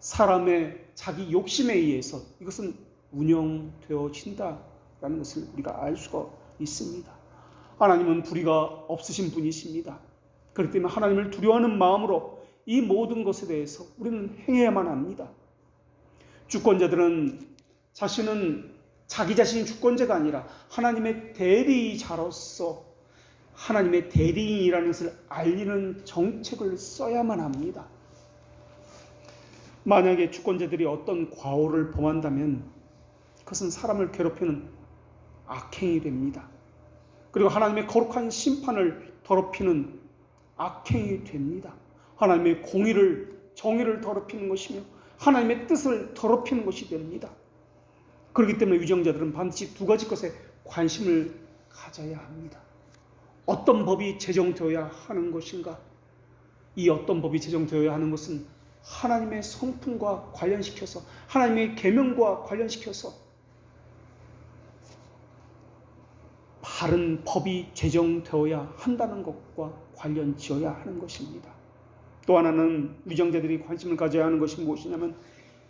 사람의 자기 욕심에 의해서 이것은 운영되어진다라는 것을 우리가 알 수가 있습니다. 하나님은 불의가 없으신 분이십니다. 그렇기 때문에 하나님을 두려워하는 마음으로 이 모든 것에 대해서 우리는 행해야만 합니다. 주권자들은 자신은 자기 자신이 주권자가 아니라 하나님의 대리자로서 하나님의 대리인이라는 것을 알리는 정책을 써야만 합니다. 만약에 주권자들이 어떤 과오를 범한다면 그것은 사람을 괴롭히는 악행이 됩니다. 그리고 하나님의 거룩한 심판을 더럽히는 악행이 됩니다. 하나님의 공의를, 정의를 더럽히는 것이며 하나님의 뜻을 더럽히는 것이 됩니다. 그렇기 때문에 위정자들은 반드시 두 가지 것에 관심을 가져야 합니다. 어떤 법이 제정되어야 하는 것인가? 이 어떤 법이 제정되어야 하는 것은 하나님의 성품과 관련시켜서 하나님의 계명과 관련시켜서 바른 법이 제정되어야 한다는 것과 관련 지어야 하는 것입니다. 또 하나는 위정자들이 관심을 가져야 하는 것이 무엇이냐면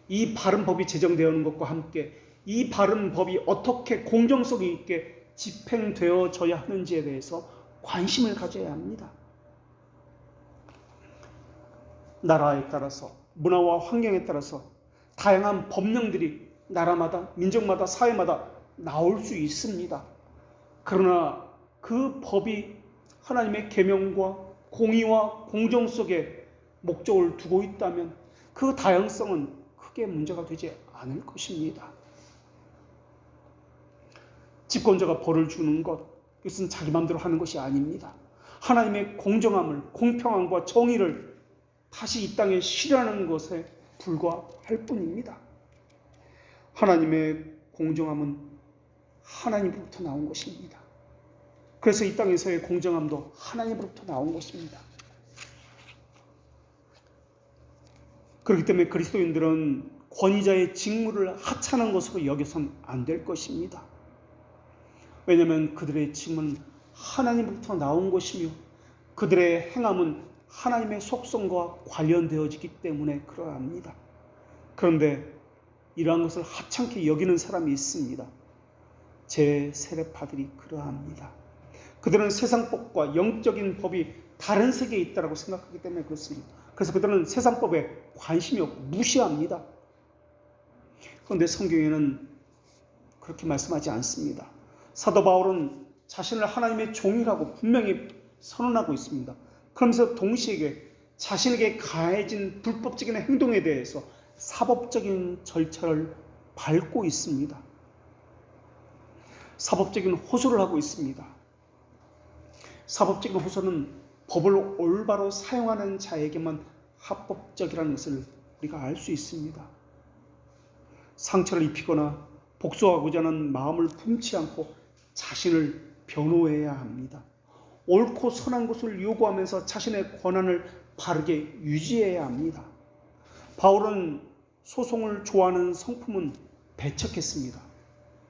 이 바른 법이 제정되어야 하는 것과 함께 이 바른 법이 어떻게 공정성 있게 집행되어져야 하는지에 대해서 관심을 가져야 합니다. 나라에 따라서 문화와 환경에 따라서 다양한 법령들이 나라마다 민족마다 사회마다 나올 수 있습니다. 그러나 그 법이 하나님의 계명과 공의와 공정 속에 목적을 두고 있다면 그 다양성은 크게 문제가 되지 않을 것입니다. 집권자가 벌을 주는 것, 이것은 자기 마음대로 하는 것이 아닙니다. 하나님의 공정함을, 공평함과 정의를 다시 이 땅에 실현하는 것에 불과할 뿐입니다. 하나님의 공정함은 하나님으로부터 나온 것입니다. 그래서 이 땅에서의 공정함도 하나님으로부터 나온 것입니다. 그렇기 때문에 그리스도인들은 권위자의 직무를 하찮은 것으로 여겨서는 안 될 것입니다. 왜냐하면 그들의 직무는 하나님으로부터 나온 것이며 그들의 행함은 하나님의 속성과 관련되어지기 때문에 그러합니다. 그런데 이러한 것을 하찮게 여기는 사람이 있습니다. 제 세례파들이 그러합니다. 그들은 세상법과 영적인 법이 다른 세계에 있다고 생각하기 때문에 그렇습니다. 그래서 그들은 세상법에 관심이 없고 무시합니다. 그런데 성경에는 그렇게 말씀하지 않습니다. 사도 바울은 자신을 하나님의 종이라고 분명히 선언하고 있습니다. 그러면서 동시에 자신에게 가해진 불법적인 행동에 대해서 사법적인 절차를 밟고 있습니다. 사법적인 호소를 하고 있습니다. 사법적인 호소는 법을 올바로 사용하는 자에게만 합법적이라는 것을 우리가 알 수 있습니다. 상처를 입히거나 복수하고자 하는 마음을 품지 않고 자신을 변호해야 합니다. 옳고 선한 것을 요구하면서 자신의 권한을 바르게 유지해야 합니다. 바울은 소송을 좋아하는 성품은 배척했습니다.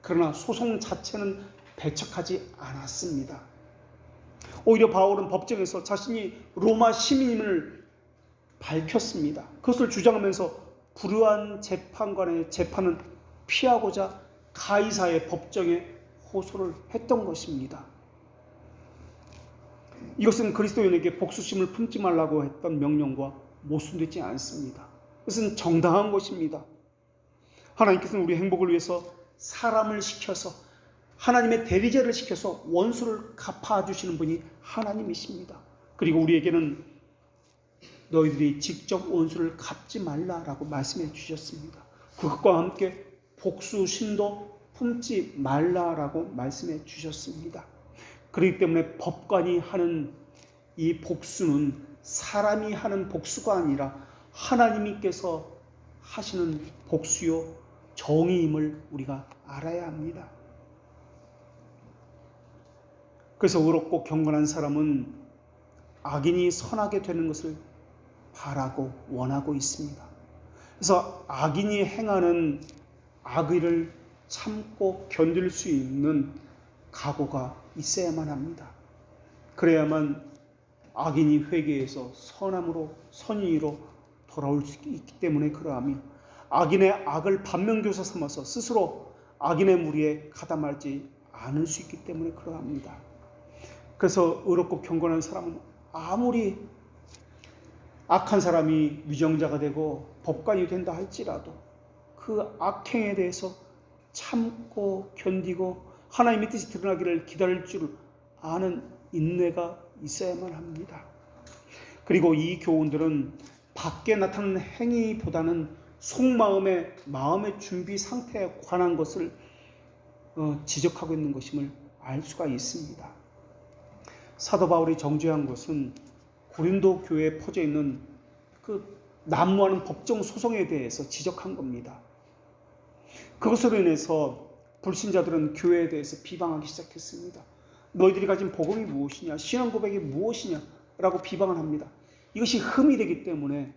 그러나 소송 자체는 배척하지 않았습니다. 오히려 바울은 법정에서 자신이 로마 시민임을 밝혔습니다. 그것을 주장하면서 불우한 재판관의 재판은 피하고자 가이사의 법정에 호소를 했던 것입니다. 이것은 그리스도인에게 복수심을 품지 말라고 했던 명령과 모순되지 않습니다. 그것은 정당한 것입니다. 하나님께서는 우리 행복을 위해서 사람을 시켜서 하나님의 대리자를 시켜서 원수를 갚아주시는 분이 하나님이십니다. 그리고 우리에게는 너희들이 직접 원수를 갚지 말라라고 말씀해 주셨습니다. 그것과 함께 복수심도 품지 말라라고 말씀해 주셨습니다. 그렇기 때문에 법관이 하는 이 복수는 사람이 하는 복수가 아니라 하나님께서 하시는 복수요 정의임을 우리가 알아야 합니다. 그래서 의롭고 경건한 사람은 악인이 선하게 되는 것을 바라고 원하고 있습니다. 그래서 악인이 행하는 악의를 참고 견딜 수 있는 각오가 있어야만 합니다. 그래야만 악인이 회개해서 선함으로 선의로 돌아올 수 있기 때문에 그러하며 악인의 악을 반면교사 삼아서 스스로 악인의 무리에 가담하지 않을 수 있기 때문에 그러합니다. 그래서 의롭고 경건한 사람은 아무리 악한 사람이 위정자가 되고 법관이 된다 할지라도 그 악행에 대해서 참고 견디고 하나님의 뜻이 드러나기를 기다릴 줄 아는 인내가 있어야만 합니다. 그리고 이 교훈들은 밖에 나타나는 행위보다는 속마음의 마음의 준비 상태에 관한 것을 지적하고 있는 것임을 알 수가 있습니다. 사도 바울이 정죄한 것은 고린도 교회에 퍼져 있는 그 난무하는 법정 소송에 대해서 지적한 겁니다. 그것으로 인해서 불신자들은 교회에 대해서 비방하기 시작했습니다. 너희들이 가진 복음이 무엇이냐, 신앙 고백이 무엇이냐 라고 비방을 합니다. 이것이 흠이 되기 때문에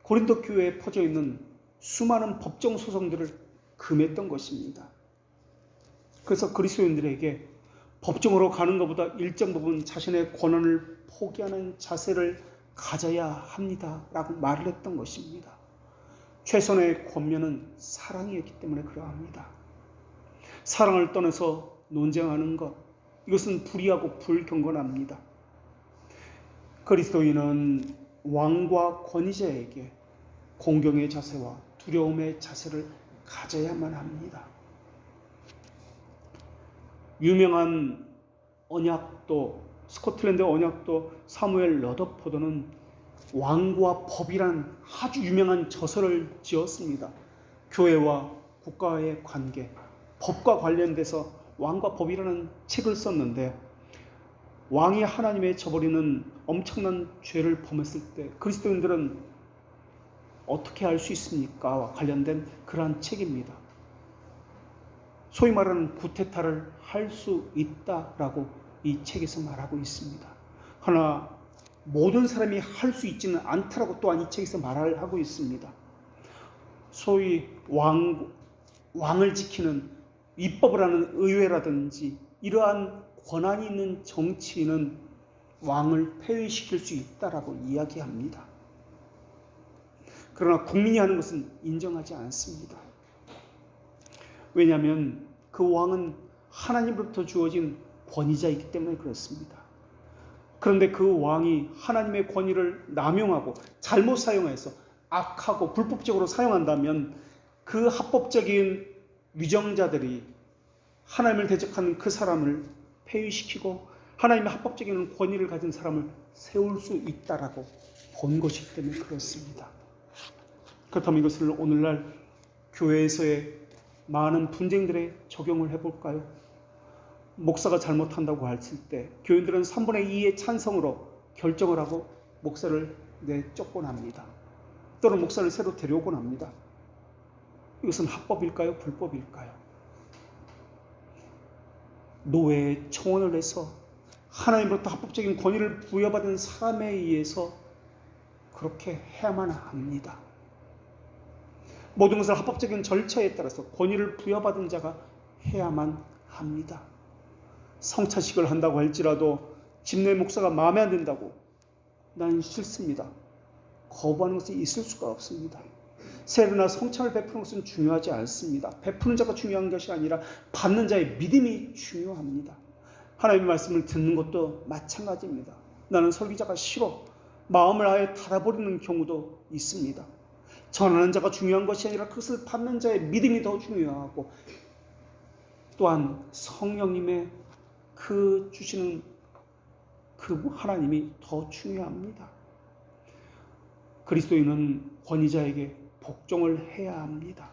고린도 교회에 퍼져 있는 수많은 법정 소송들을 금했던 것입니다. 그래서 그리스도인들에게 법정으로 가는 것보다 일정 부분 자신의 권한을 포기하는 자세를 가져야 합니다 라고 말을 했던 것입니다. 최선의 권면은 사랑이었기 때문에 그러합니다. 사랑을 떠나서 논쟁하는 것, 이것은 불의하고 불경건합니다. 그리스도인은 왕과 권위자에게 공경의 자세와 두려움의 자세를 가져야만 합니다. 유명한 언약도, 스코틀랜드 언약도 사무엘 러더포드는 왕과 법이란 아주 유명한 저서를 지었습니다. 교회와 국가의 관계, 법과 관련돼서 왕과 법이라는 책을 썼는데 왕이 하나님의 저버리는 엄청난 죄를 범했을 때 그리스도인들은 어떻게 할 수 있습니까?와 관련된 그러한 책입니다. 소위 말하는 구테타를 할 수 있다라고 이 책에서 말하고 있습니다. 그러나 모든 사람이 할 수 있지는 않다라고 또한 이 책에서 말을 하고 있습니다. 소위 왕을 지키는 입법을 하는 의회라든지 이러한 권한이 있는 정치인은 왕을 폐위시킬 수 있다라고 이야기합니다. 그러나 국민이 하는 것은 인정하지 않습니다. 왜냐하면 그 왕은 하나님으로부터 주어진 권위자이기 때문에 그렇습니다. 그런데 그 왕이 하나님의 권위를 남용하고 잘못 사용해서 악하고 불법적으로 사용한다면 그 합법적인 위정자들이 하나님을 대적하는 그 사람을 폐위시키고 하나님의 합법적인 권위를 가진 사람을 세울 수 있다라고 본 것이기 때문에 그렇습니다. 그렇다면 이것을 오늘날 교회에서의 많은 분쟁들에 적용을 해볼까요? 목사가 잘못한다고 했을 때 교인들은 3분의 2의 찬성으로 결정을 하고 목사를 쫓겨납니다. 또는 목사를 새로 데려오곤 합니다. 이것은 합법일까요? 불법일까요? 노예의 청원을 해서 하나님으로부터 합법적인 권위를 부여받은 사람에 의해서 그렇게 해야만 합니다. 모든 것을 합법적인 절차에 따라서 권위를 부여받은 자가 해야만 합니다. 성찬식을 한다고 할지라도 집내 목사가 마음에 안 든다고 난 싫습니다. 거부하는 것이 있을 수가 없습니다. 세례나 성찬을 베푸는 것은 중요하지 않습니다. 베푸는 자가 중요한 것이 아니라 받는 자의 믿음이 중요합니다. 하나님의 말씀을 듣는 것도 마찬가지입니다. 나는 설교자가 싫어. 마음을 아예 닫아버리는 경우도 있습니다. 전하는 자가 중요한 것이 아니라 그것을 받는 자의 믿음이 더 중요하고 또한 성령님의 그 주시는 그 하나님이 더 중요합니다. 그리스도인은 권위자에게 복종을 해야 합니다.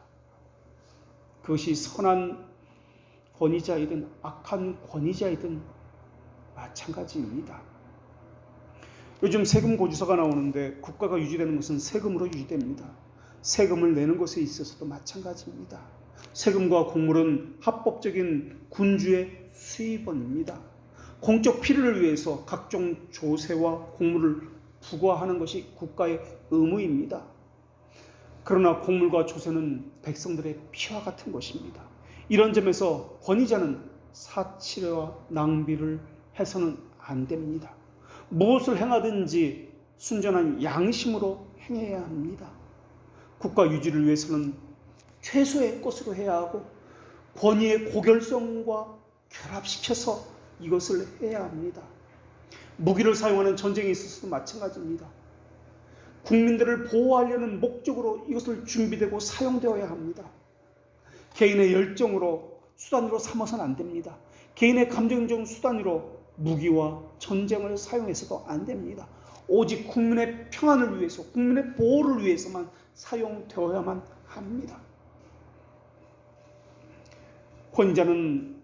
그것이 선한 권위자이든 악한 권위자이든 마찬가지입니다. 요즘 세금 고지서가 나오는데 국가가 유지되는 것은 세금으로 유지됩니다. 세금을 내는 것에 있어서도 마찬가지입니다. 세금과 곡물은 합법적인 군주의 수입원입니다. 공적 필요를 위해서 각종 조세와 곡물을 부과하는 것이 국가의 의무입니다. 그러나 곡물과 조세는 백성들의 피와 같은 것입니다. 이런 점에서 권위자는 사치와 낭비를 해서는 안 됩니다. 무엇을 행하든지 순전한 양심으로 행해야 합니다. 국가 유지를 위해서는 최소의 것으로 해야 하고 권위의 고결성과 결합시켜서 이것을 해야 합니다. 무기를 사용하는 전쟁에 있어서도 마찬가지입니다. 국민들을 보호하려는 목적으로 이것을 준비되고 사용되어야 합니다. 개인의 열정으로 수단으로 삼아서는 안 됩니다. 개인의 감정적 수단으로 무기와 전쟁을 사용해서도 안 됩니다. 오직 국민의 평안을 위해서, 국민의 보호를 위해서만 사용되어야만 합니다. 권위자는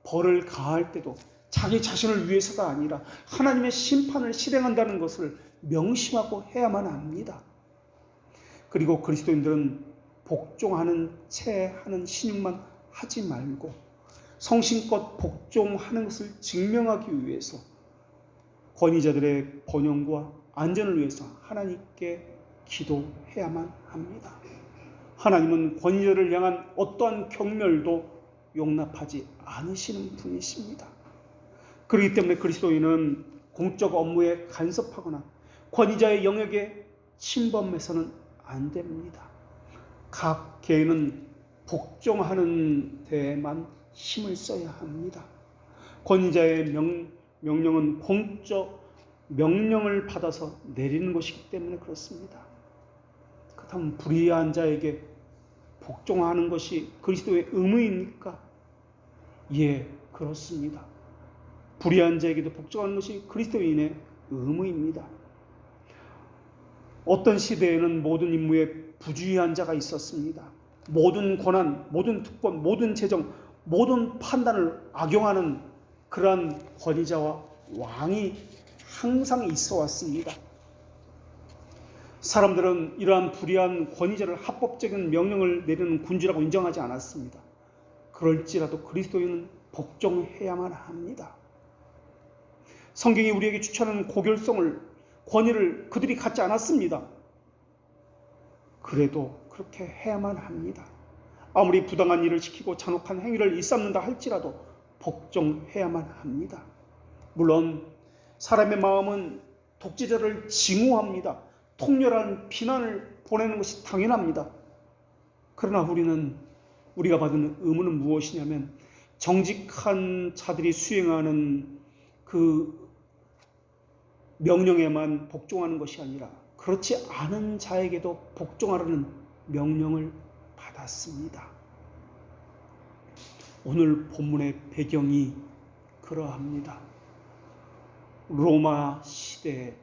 벌을 가할 때도 자기 자신을 위해서가 아니라 하나님의 심판을 실행한다는 것을 명심하고 해야만 합니다. 그리고 그리스도인들은 복종하는 채 하는 신용만 하지 말고 성심껏 복종하는 것을 증명하기 위해서 권위자들의 번영과 안전을 위해서 하나님께 기도해야만 합니다. 하나님은 권위자를 향한 어떠한 경멸도 용납하지 않으시는 분이십니다. 그렇기 때문에 그리스도인은 공적 업무에 간섭하거나 권위자의 영역에 침범해서는 안 됩니다. 각 개인은 복종하는 데에만 힘을 써야 합니다. 권위자의 명령은 공적 명령을 받아서 내리는 것이기 때문에 그렇습니다. 그렇다면 불의한 자에게 복종하는 것이 그리스도의 의무입니까? 예, 그렇습니다. 불의한 자에게도 복종하는 것이 그리스도인의 의무입니다. 어떤 시대에는 모든 임무에 부주의한 자가 있었습니다. 모든 권한, 모든 특권, 모든 재정, 모든 판단을 악용하는 그러한 권위자와 왕이 항상 있어 왔습니다. 사람들은 이러한 불의한 권위자를 합법적인 명령을 내리는 군주라고 인정하지 않았습니다. 그럴지라도 그리스도인은 복종해야만 합니다. 성경이 우리에게 추천하는 고결성을, 권위를 그들이 갖지 않았습니다. 그래도 그렇게 해야만 합니다. 아무리 부당한 일을 시키고 잔혹한 행위를 일삼는다 할지라도 복종해야만 합니다. 물론 사람의 마음은 독재자를 징후합니다. 통렬한 비난을 보내는 것이 당연합니다. 그러나 우리가 받은 의무는 무엇이냐면 정직한 자들이 수행하는 그 명령에만 복종하는 것이 아니라 그렇지 않은 자에게도 복종하라는 명령을 받았습니다. 오늘 본문의 배경이 그러합니다. 로마 시대,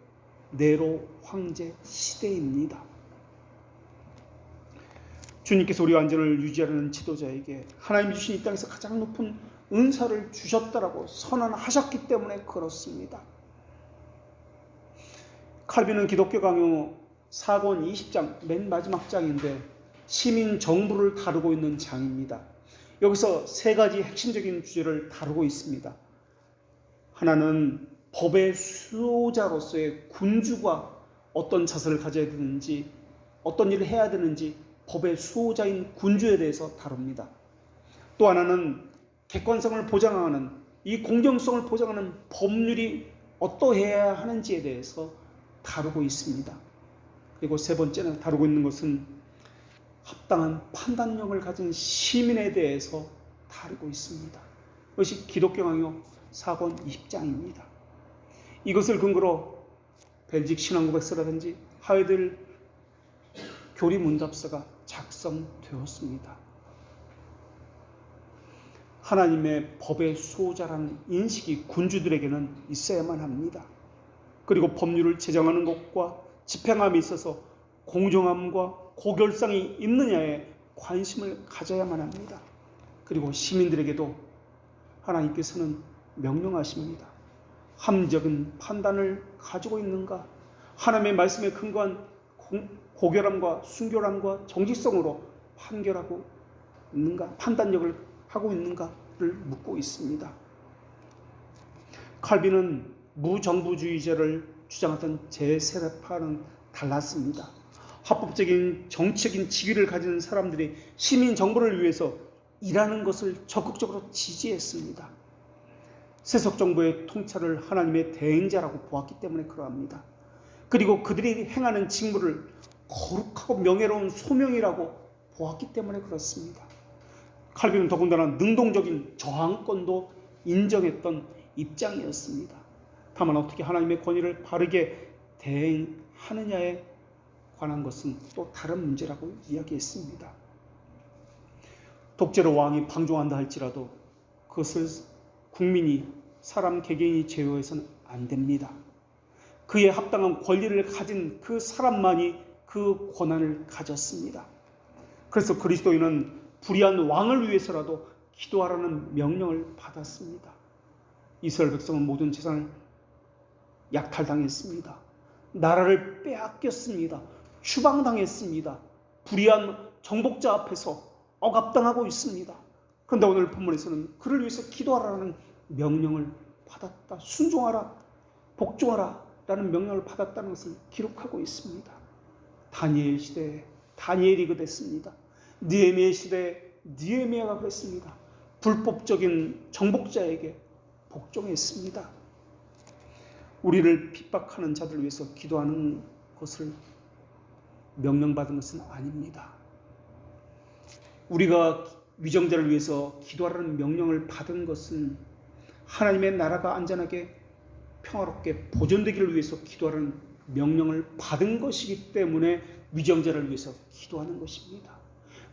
네로 황제 시대입니다. 주님께서 우리 안전을 유지하려는 지도자에게 하나님이 주신 이 땅에서 가장 높은 은사를 주셨다라고 선언하셨기 때문에 그렇습니다. 칼빈은 기독교 강요 4권 20장 맨 마지막 장인데 시민 정부를 다루고 있는 장입니다. 여기서 세 가지 핵심적인 주제를 다루고 있습니다. 하나는 법의 수호자로서의 군주가 어떤 자세를 가져야 되는지, 어떤 일을 해야 되는지 법의 수호자인 군주에 대해서 다룹니다. 또 하나는 객관성을 보장하는, 이 공정성을 보장하는 법률이 어떠해야 하는지에 대해서 다루고 있습니다. 그리고 세 번째는 다루고 있는 것은 합당한 판단력을 가진 시민에 대해서 다루고 있습니다. 그것이 기독교 강요 4권 20장입니다. 이것을 근거로 벨직 신앙고백서라든지 하이델 교리문답서가 작성되었습니다. 하나님의 법의 수호자라는 인식이 군주들에게는 있어야만 합니다. 그리고 법률을 제정하는 것과 집행함에 있어서 공정함과 고결성이 있느냐에 관심을 가져야만 합니다. 그리고 시민들에게도 하나님께서는 명령하십니다. 합리적인 판단을 가지고 있는가? 하나님의 말씀에 근거한 고결함과 순결함과 정직성으로 판결하고 있는가? 판단력을 하고 있는가를 묻고 있습니다. 칼빈은 무정부주의자를 주장하던 제세례파는 달랐습니다. 합법적인 정치적인 직위를 가진 사람들이 시민 정부를 위해서 일하는 것을 적극적으로 지지했습니다. 세속 정부의 통찰을 하나님의 대행자라고 보았기 때문에 그러합니다. 그리고 그들이 행하는 직무를 거룩하고 명예로운 소명이라고 보았기 때문에 그렇습니다. 칼빈은 더군다나 능동적인 저항권도 인정했던 입장이었습니다. 다만 어떻게 하나님의 권위를 바르게 대행하느냐에 관한 것은 또 다른 문제라고 이야기했습니다. 독재로 왕이 방종한다 할지라도 그것을 국민이, 사람 개개인이 제어해서는 안 됩니다. 그에 합당한 권리를 가진 그 사람만이 그 권한을 가졌습니다. 그래서 그리스도인은 불의한 왕을 위해서라도 기도하라는 명령을 받았습니다. 이스라엘 백성은 모든 재산을 약탈당했습니다. 나라를 빼앗겼습니다. 추방당했습니다. 불의한 정복자 앞에서 억압당하고 있습니다. 그런데 오늘 본문에서는 그를 위해서 기도하라는 명령을 받았다. 순종하라, 복종하라 라는 명령을 받았다는 것을 기록하고 있습니다. 다니엘 시대에 다니엘이 그랬습니다. 느헤미야 시대에 느헤미야가 그랬습니다. 불법적인 정복자에게 복종했습니다. 우리를 핍박하는 자들을 위해서 기도하는 것을 명령받은 것은 아닙니다. 우리가 위정자를 위해서 기도하라는 명령을 받은 것은 하나님의 나라가 안전하게 평화롭게 보존되기를 위해서 기도하라는 명령을 받은 것이기 때문에 위정자를 위해서 기도하는 것입니다.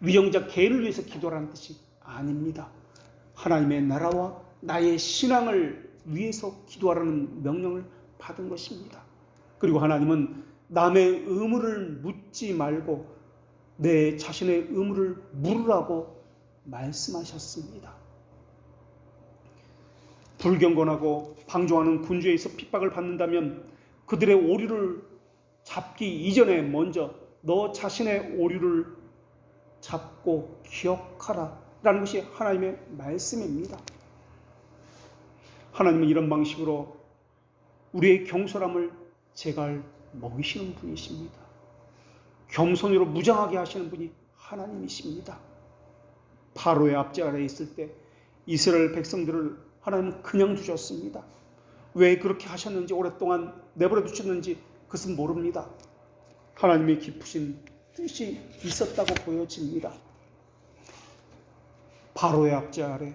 위정자 개인을 위해서 기도하라는 뜻이 아닙니다. 하나님의 나라와 나의 신앙을 위해서 기도하라는 명령을 받은 것입니다. 그리고 하나님은 남의 의무를 묻지 말고 내 자신의 의무를 물으라고 말씀하셨습니다. 불경건하고 방종하는 군주에서 핍박을 받는다면 그들의 오류를 잡기 이전에 먼저 너 자신의 오류를 잡고 기억하라 라는 것이 하나님의 말씀입니다. 하나님은 이런 방식으로 우리의 경솔함을 제갈 먹이시는 분이십니다. 겸손으로 무장하게 하시는 분이 하나님이십니다. 바로의 압제 아래에 있을 때 이스라엘 백성들을 하나님은 그냥 두셨습니다. 왜 그렇게 하셨는지, 오랫동안 내버려 두셨는지 그것은 모릅니다. 하나님의 깊으신 뜻이 있었다고 보여집니다. 바로의 압제 아래,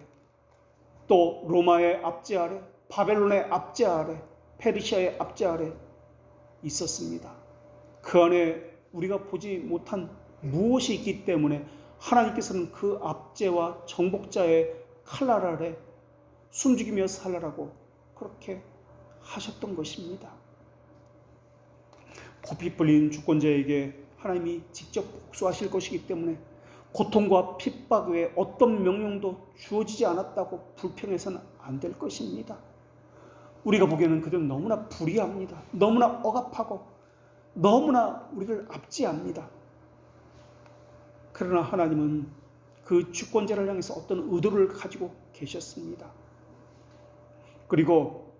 또 로마의 압제 아래, 바벨론의 압제 아래 페르시아의 압제 아래 있었습니다. 그 안에 우리가 보지 못한 무엇이 있기 때문에 하나님께서는 그 압제와 정복자의 칼날 아래 숨죽이며 살라라고 그렇게 하셨던 것입니다. 고삐 불린 주권자에게 하나님이 직접 복수하실 것이기 때문에 고통과 핍박 외에 어떤 명령도 주어지지 않았다고 불평해서는 안 될 것입니다. 우리가 보기에는 그들은 너무나 불의합니다. 너무나 억압하고 너무나 우리를 압제합니다. 그러나 하나님은 그 주권자를 향해서 어떤 의도를 가지고 계셨습니다. 그리고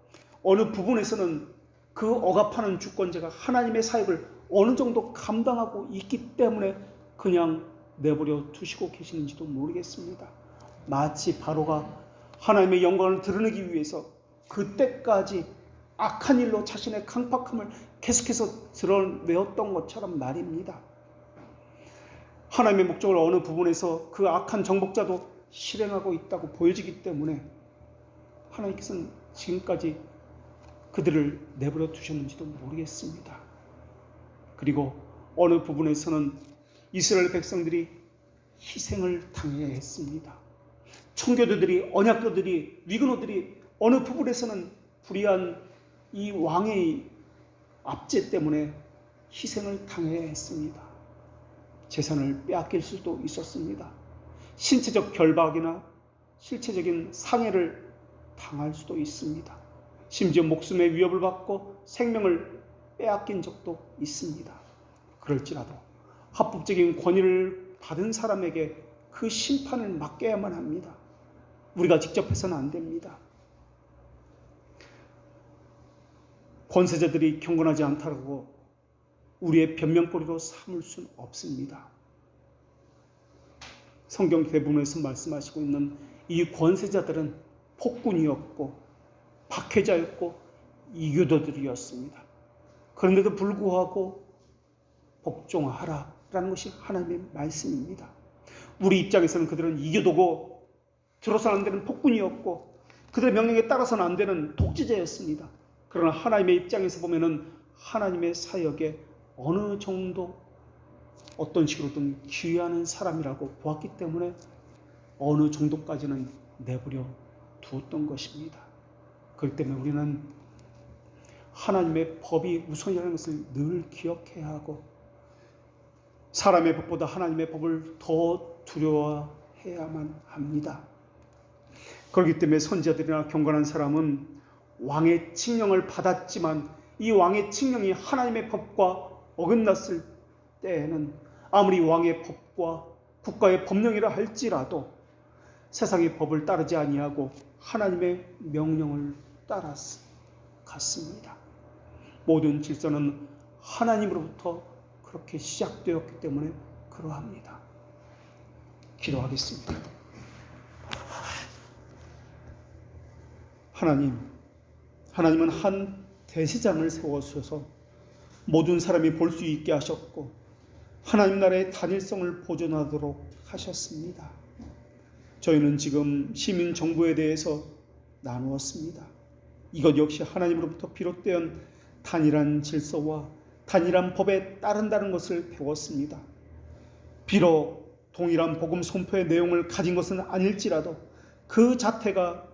어느 부분에서는 그 억압하는 주권자가 하나님의 사역을 어느 정도 감당하고 있기 때문에 그냥 내버려 두시고 계시는지도 모르겠습니다. 마치 바로가 하나님의 영광을 드러내기 위해서 그때까지 악한 일로 자신의 강팍함을 계속해서 드러내었던 것처럼 말입니다. 하나님의 목적을 어느 부분에서 그 악한 정복자도 실행하고 있다고 보여지기 때문에 하나님께서는 지금까지 그들을 내버려 두셨는지도 모르겠습니다. 그리고 어느 부분에서는 이스라엘 백성들이 희생을 당해야 했습니다. 청교도들이, 언약도들이, 위근호들이 어느 부분에서는 불의한 이 왕의 압제 때문에 희생을 당해야 했습니다. 재산을 빼앗길 수도 있었습니다. 신체적 결박이나 실체적인 상해를 당할 수도 있습니다. 심지어 목숨의 위협을 받고 생명을 빼앗긴 적도 있습니다. 그럴지라도 합법적인 권위를 받은 사람에게 그 심판을 맡겨야만 합니다. 우리가 직접 해서는 안 됩니다. 권세자들이 경건하지 않다고 우리의 변명거리로 삼을 수는 없습니다. 성경 대부분에서 말씀하시고 있는 이 권세자들은 폭군이었고 박해자였고 이교도들이었습니다. 그런데도 불구하고 복종하라라는 것이 하나님의 말씀입니다. 우리 입장에서는 그들은 이교도고 들어서는 안 되는 폭군이었고 그들의 명령에 따라서는 안 되는 독재자였습니다. 그러나 하나님의 입장에서 보면은 하나님의 사역에 어느 정도 어떤 식으로든 기여하는 사람이라고 보았기 때문에 어느 정도까지는 내버려 두었던 것입니다. 그렇기 때문에 우리는 하나님의 법이 우선이라는 것을 늘 기억해야 하고 사람의 법보다 하나님의 법을 더 두려워해야만 합니다. 그렇기 때문에 선지자들이나 경건한 사람은 왕의 칙령을 받았지만 이 왕의 칙령이 하나님의 법과 어긋났을 때에는 아무리 왕의 법과 국가의 법령이라 할지라도 세상의 법을 따르지 아니하고 하나님의 명령을 따라갔습니다. 모든 질서는 하나님으로부터 그렇게 시작되었기 때문에 그러합니다. 기도하겠습니다. 하나님은 한 대제장을 세워주셔서 모든 사람이 볼 수 있게 하셨고 하나님 나라의 단일성을 보존하도록 하셨습니다. 저희는 지금 시민 정부에 대해서 나누었습니다. 이것 역시 하나님으로부터 비롯된 단일한 질서와 단일한 법에 따른다는 것을 배웠습니다. 비록 동일한 복음 선포의 내용을 가진 것은 아닐지라도 그 자태가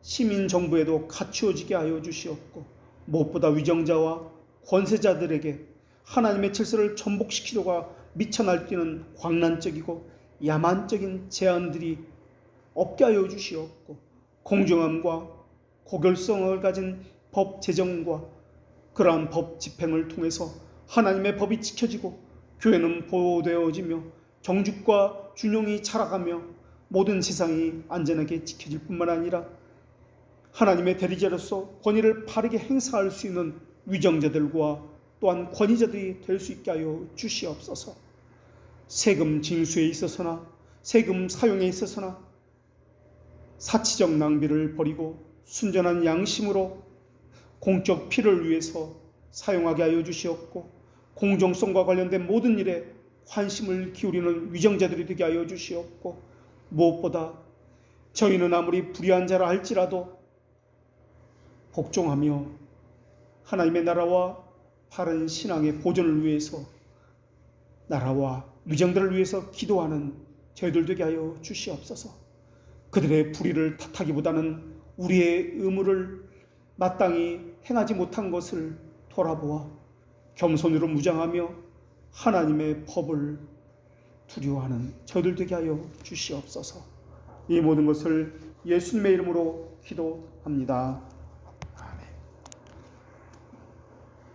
시민 정부에도 갖추어지게 하여 주시었고 무엇보다 위정자와 권세자들에게 하나님의 질서를 전복시키려고 미쳐 날뛰는 광란적이고 야만적인 제안들이 없게 하여 주시었고 공정함과 고결성을 가진 법 제정과 그러한 법 집행을 통해서 하나님의 법이 지켜지고 교회는 보호되어지며 정직과 균형이 자라가며 모든 세상이 안전하게 지켜질 뿐만 아니라 하나님의 대리자로서 권위를 바르게 행사할 수 있는 위정자들과 또한 권위자들이 될 수 있게 하여 주시옵소서. 세금 징수에 있어서나 세금 사용에 있어서나 사치적 낭비를 버리고 순전한 양심으로 공적 필요를 위해서 사용하게 하여 주시옵고 공정성과 관련된 모든 일에 관심을 기울이는 위정자들이 되게 하여 주시옵고 무엇보다 저희는 아무리 불의한 자라 할지라도 복종하며 하나님의 나라와 바른 신앙의 보존을 위해서, 나라와 위정들을 위해서 기도하는 저희들 되게 하여 주시옵소서. 그들의 불의를 탓하기보다는 우리의 의무를 마땅히 행하지 못한 것을 돌아보아 겸손으로 무장하며 하나님의 법을 두려워하는 저희들 되게 하여 주시옵소서. 이 모든 것을 예수님의 이름으로 기도합니다.